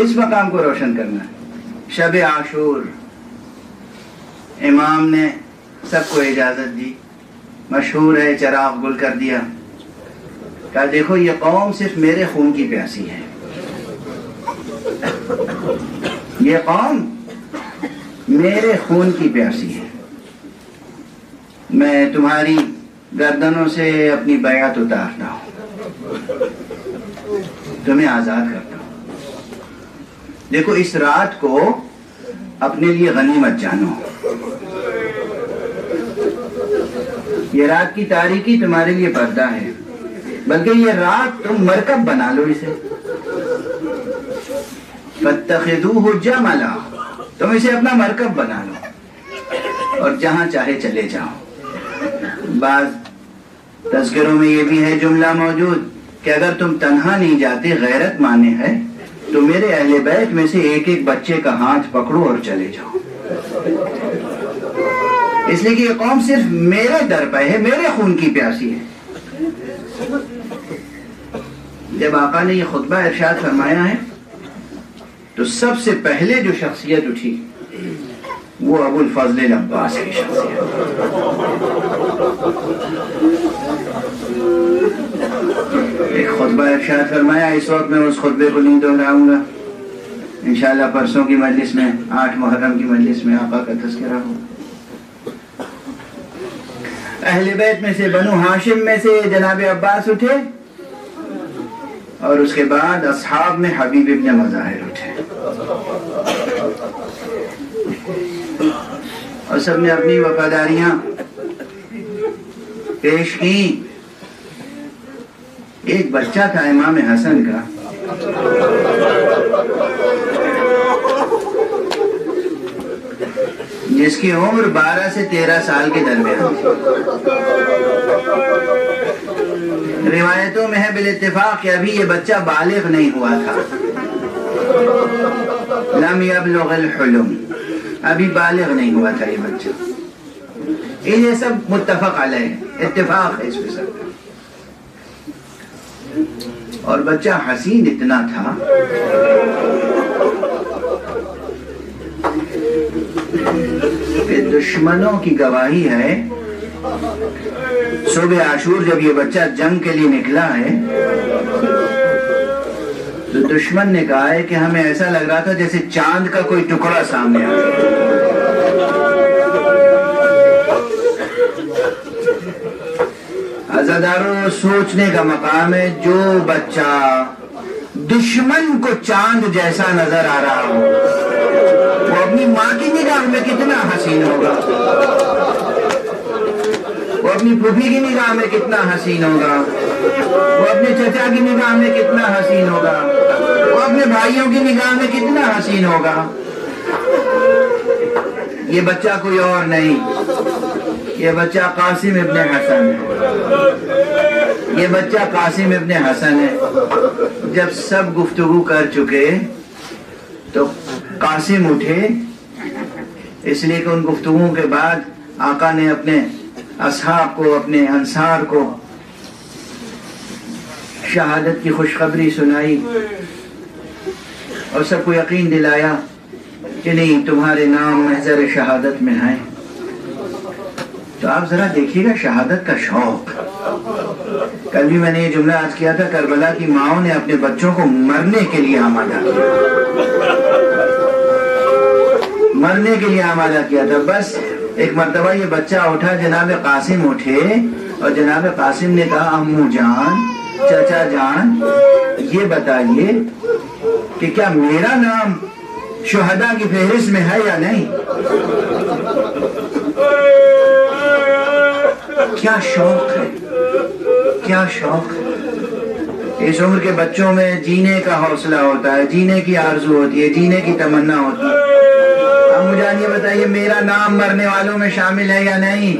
اس مقام کو روشن کرنا ہے. شب عاشور امام نے سب کو اجازت دی، مشہور ہے، چراغ گل کر دیا، کہا دیکھو یہ قوم صرف میرے خون کی پیاسی ہے، یہ قوم میرے خون کی پیاسی ہے، میں تمہاری گردنوں سے اپنی بیعت اتارتا ہوں، تمہیں آزاد کرتا ہوں، دیکھو اس رات کو اپنے لیے غنیمت جانو، یہ رات کی تاریکی تمہارے لیے پردہ ہے، بلکہ یہ رات تم مرکب بنا لو اسے، فَاتَّخِذُوهُ جَمَلًا، تم اسے اپنا مرکب بنا لو اور جہاں چاہے چلے جاؤ۔ بعض تذکروں میں یہ بھی ہے جملہ موجود کہ اگر تم تنہا نہیں جاتے، غیرت مانے ہے، تو میرے اہل بیت میں سے ایک ایک بچے کا ہاتھ پکڑو اور چلے جاؤ، اس لیے کہ یہ قوم صرف میرے در پہ ہے، میرے خون کی پیاسی ہے۔ جب آقا نے یہ خطبہ ارشاد فرمایا ہے تو سب سے پہلے جو شخصیت اٹھی وہ ابو الفضل العباس کی شخصیت، ایک خطبہ ارشاد فرمایا، اس وقت میں اس خطبے کو نہیں دہراؤں گا، انشاءاللہ پرسوں کی مجلس میں 8 محرم کی مجلس میں آقا کا تذکرہ ہو۔ اہل بیت میں سے بنو ہاشم میں سے جناب عباس اٹھے، اور اس کے بعد اصحاب میں حبیب ابن مظاہر اٹھے، اور سب نے اپنی وفاداریاں پیش کی۔ ایک بچہ تھا امام حسن کا، جس کی عمر 12 سے 13 سال کے درمیان تھی، روایتوں میں ہے بالاتفاق کہ ابھی یہ بچہ بالغ نہیں ہوا تھا، لم یبلغ الحلم، ابھی بالغ نہیں ہوا تھا یہ بچہ، یہ سب متفق علیہ، اتفاق ہے اس پہ سب، اور بچہ حسین اتنا تھا کہ دشمنوں کی گواہی ہے، صبح عاشور جب یہ بچہ جنگ کے لیے نکلا ہے تو دشمن نے کہا ہے کہ ہمیں ایسا لگ رہا تھا جیسے چاند کا کوئی ٹکڑا سامنے آ گیا۔ عزاداروں، سوچنے کا مقام ہے، جو بچہ دشمن کو چاند جیسا نظر آ رہا ہو وہ اپنی ماں کی نگاہ میں کتنا حسین ہوگا، وہ اپنی پھوپھی کی نگاہ میں کتنا حسین ہوگا، وہ اپنے چچا کی نگاہ میں کتنا حسین ہوگا، وہ اپنے بھائیوں کی نگاہ میں کتنا حسین ہوگا۔ یہ بچہ کوئی اور نہیں، یہ بچہ قاسم ابن حسن ہے، یہ بچہ قاسم ابن حسن ہے۔ جب سب گفتگو کر چکے تو قاسم اٹھے، اس لیے کہ ان گفتگوؤں کے بعد آقا نے اپنے اصحاب کو، اپنے انصار کو شہادت کی خوشخبری سنائی اور سب کو یقین دلایا کہ نہیں، تمہارے نام محضر شہادت میں ہیں۔ تو آپ ذرا دیکھیے گا شہادت کا شوق۔ کل بھی میں نے یہ جملہ آج کیا تھا، کربلا کی ماؤں نے اپنے بچوں کو مرنے کے لیے آمادہ کیا، مرنے کے لیے آمادہ کیا تھا۔ بس ایک مرتبہ یہ بچہ اٹھا، جناب قاسم اٹھے اور جناب قاسم نے کہا، امو جان، چچا جان، یہ بتائیے کہ کیا میرا نام شہداء کی فہرست میں ہے یا نہیں؟ کیا شوق ہے، کیا شوق ہے۔ اس عمر کے بچوں میں جینے کا حوصلہ ہوتا ہے، جینے کی آرزو ہوتی ہے، جینے کی تمنا ہوتی ہے۔ اب مجھے یہ بتائیے میرا نام مرنے والوں میں شامل ہے یا نہیں؟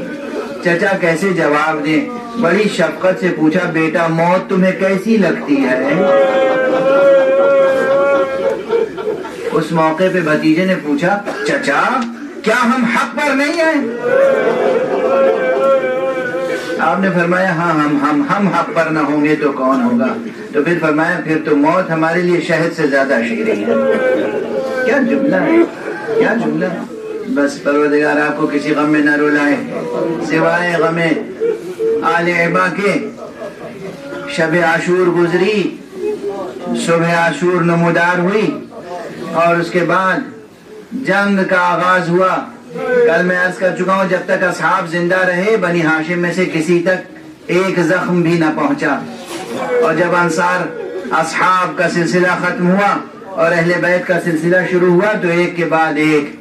چچا کیسے جواب دیں؟ بڑی شفقت سے پوچھا، بیٹا موت تمہیں کیسی لگتی ہے؟ اس موقع پہ بھتیجے نے پوچھا، چچا کیا ہم حق پر نہیں ہیں؟ آپ نے فرمایا، ہاں ہم حق پر نہ ہوں گے تو کون ہوگا؟ تو پھر فرمایا، پھر تو موت ہمارے لیے شہد سے زیادہ شیریں ہے۔ کیا جملہ ہے، کیا جملہ ہے۔ بس پروردگار آپ کو کسی غم میں نہ رلائے، سوائے غم آل عبا کے شب عاشور گزری، صبح عاشور نمودار ہوئی، اور اس کے بعد جنگ کا آغاز ہوا۔ کل میں عرض کر چکا ہوں جب تک اصحاب زندہ رہے بنی ہاشم میں سے کسی تک ایک زخم بھی نہ پہنچا، اور جب انصار اصحاب کا سلسلہ ختم ہوا اور اہل بیت کا سلسلہ شروع ہوا تو ایک کے بعد ایک،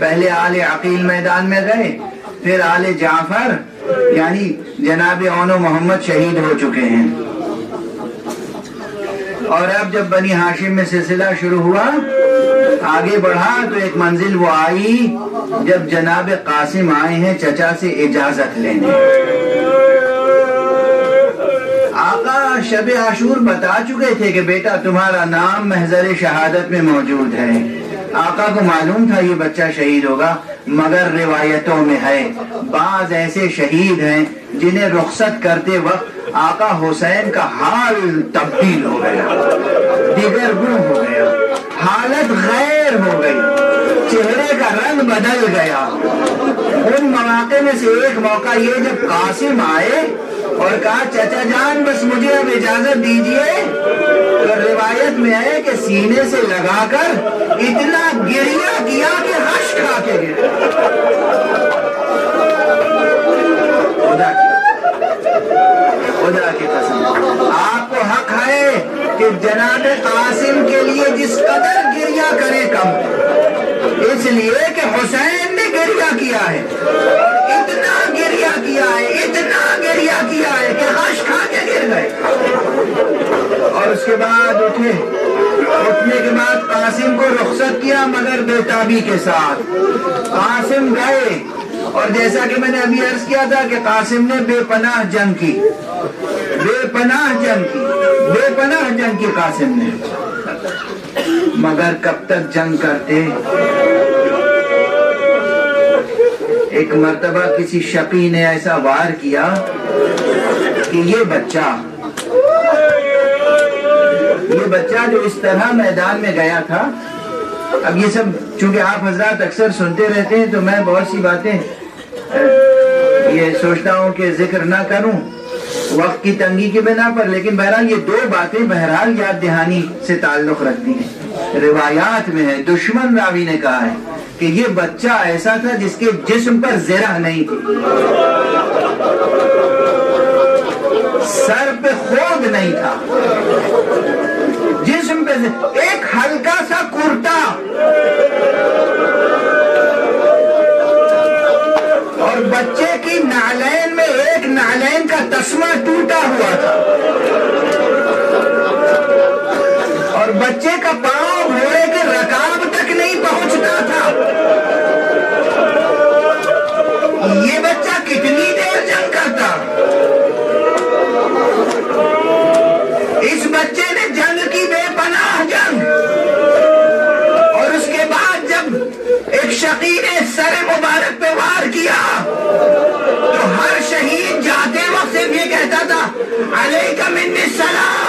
پہلے آل عقیل میدان میں گئے، پھر آل جعفر یعنی جناب اون و محمد شہید ہو چکے ہیں، اور اب جب بنی ہاشم میں سلسلہ شروع ہوا آگے بڑھا تو ایک منزل وہ آئی جب جناب قاسم آئے ہیں چچا سے اجازت لینے۔ آقا شب عاشور بتا چکے تھے کہ بیٹا تمہارا نام محضر شہادت میں موجود ہے۔ آقا کو معلوم تھا یہ بچہ شہید ہوگا، مگر روایتوں میں ہے بعض ایسے شہید ہیں جنہیں رخصت کرتے وقت آقا حسین کا حال تبدیل ہو گیا، دیگرگون ہو گیا، حالت غیر ہو گئی، چہرے کا رنگ بدل گیا۔ ان مواقع میں سے ایک موقع یہ جب قاسم آئے اور کہا چچا جان بس مجھے اب اجازت دیجئے، تو روایت میں ہے کہ سینے سے لگا کر اتنا گریہ کیا کہ غش کھا کے گرے۔ خدا کی قسم آپ کو حق ہے کہ جناب قاسم کے لیے جس قدر گریہ کرے کم، اس لیے کہ حسین نے گریہ کیا ہے، اتنا گریہ کیا ہے، اتنا گریہ کیا ہے کہ غش کھا کے گر گئے۔ اور اس کے بعد اٹھنے کے بعد قاسم کو رخصت کیا مگر بےتابی کے ساتھ۔ قاسم گئے اور جیسا کہ میں نے ابھی عرض کیا تھا کہ قاسم نے بے پناہ جنگ کی، بے پناہ جنگ کی قاسم نے، مگر کب تک جنگ کرتے؟ ایک مرتبہ کسی شقی نے ایسا وار کیا کہ یہ بچہ جو اس طرح میدان میں گیا تھا، اب یہ سب چونکہ آپ حضرات اکثر سنتے رہتے ہیں تو میں بہت سی باتیں یہ سوچتا ہوں کہ ذکر نہ کروں وقت کی تنگی کی بنا پر، لیکن بہرحال یہ دو باتیں بہرحال یاد دہانی سے تعلق رکھتی ہیں۔ روایات میں ہے دشمن راوی نے کہا ہے کہ یہ بچہ ایسا تھا جس کے جسم پر زرہ نہیں تھی، سر پہ خود نہیں تھا، جسم پہ ایک ہلکا سا کرتا اور بچے کی نعلین میں ایک نعلین کا تسمہ ٹوٹا ہوا تھا، اور بچے کا پاؤں گھوڑے کے رکاب تک نہیں پہنچتا تھا۔ یہ بچہ کتنی دیر جنگ کرتا؟ اس بچے نے جنگ کی بے پناہ جنگ، اور اس کے بعد جب ایک شقی نے سر مبارک پہ وار کیا تو ہر شہید جاتے وقت یہ کہتا تھا علیک منی السلام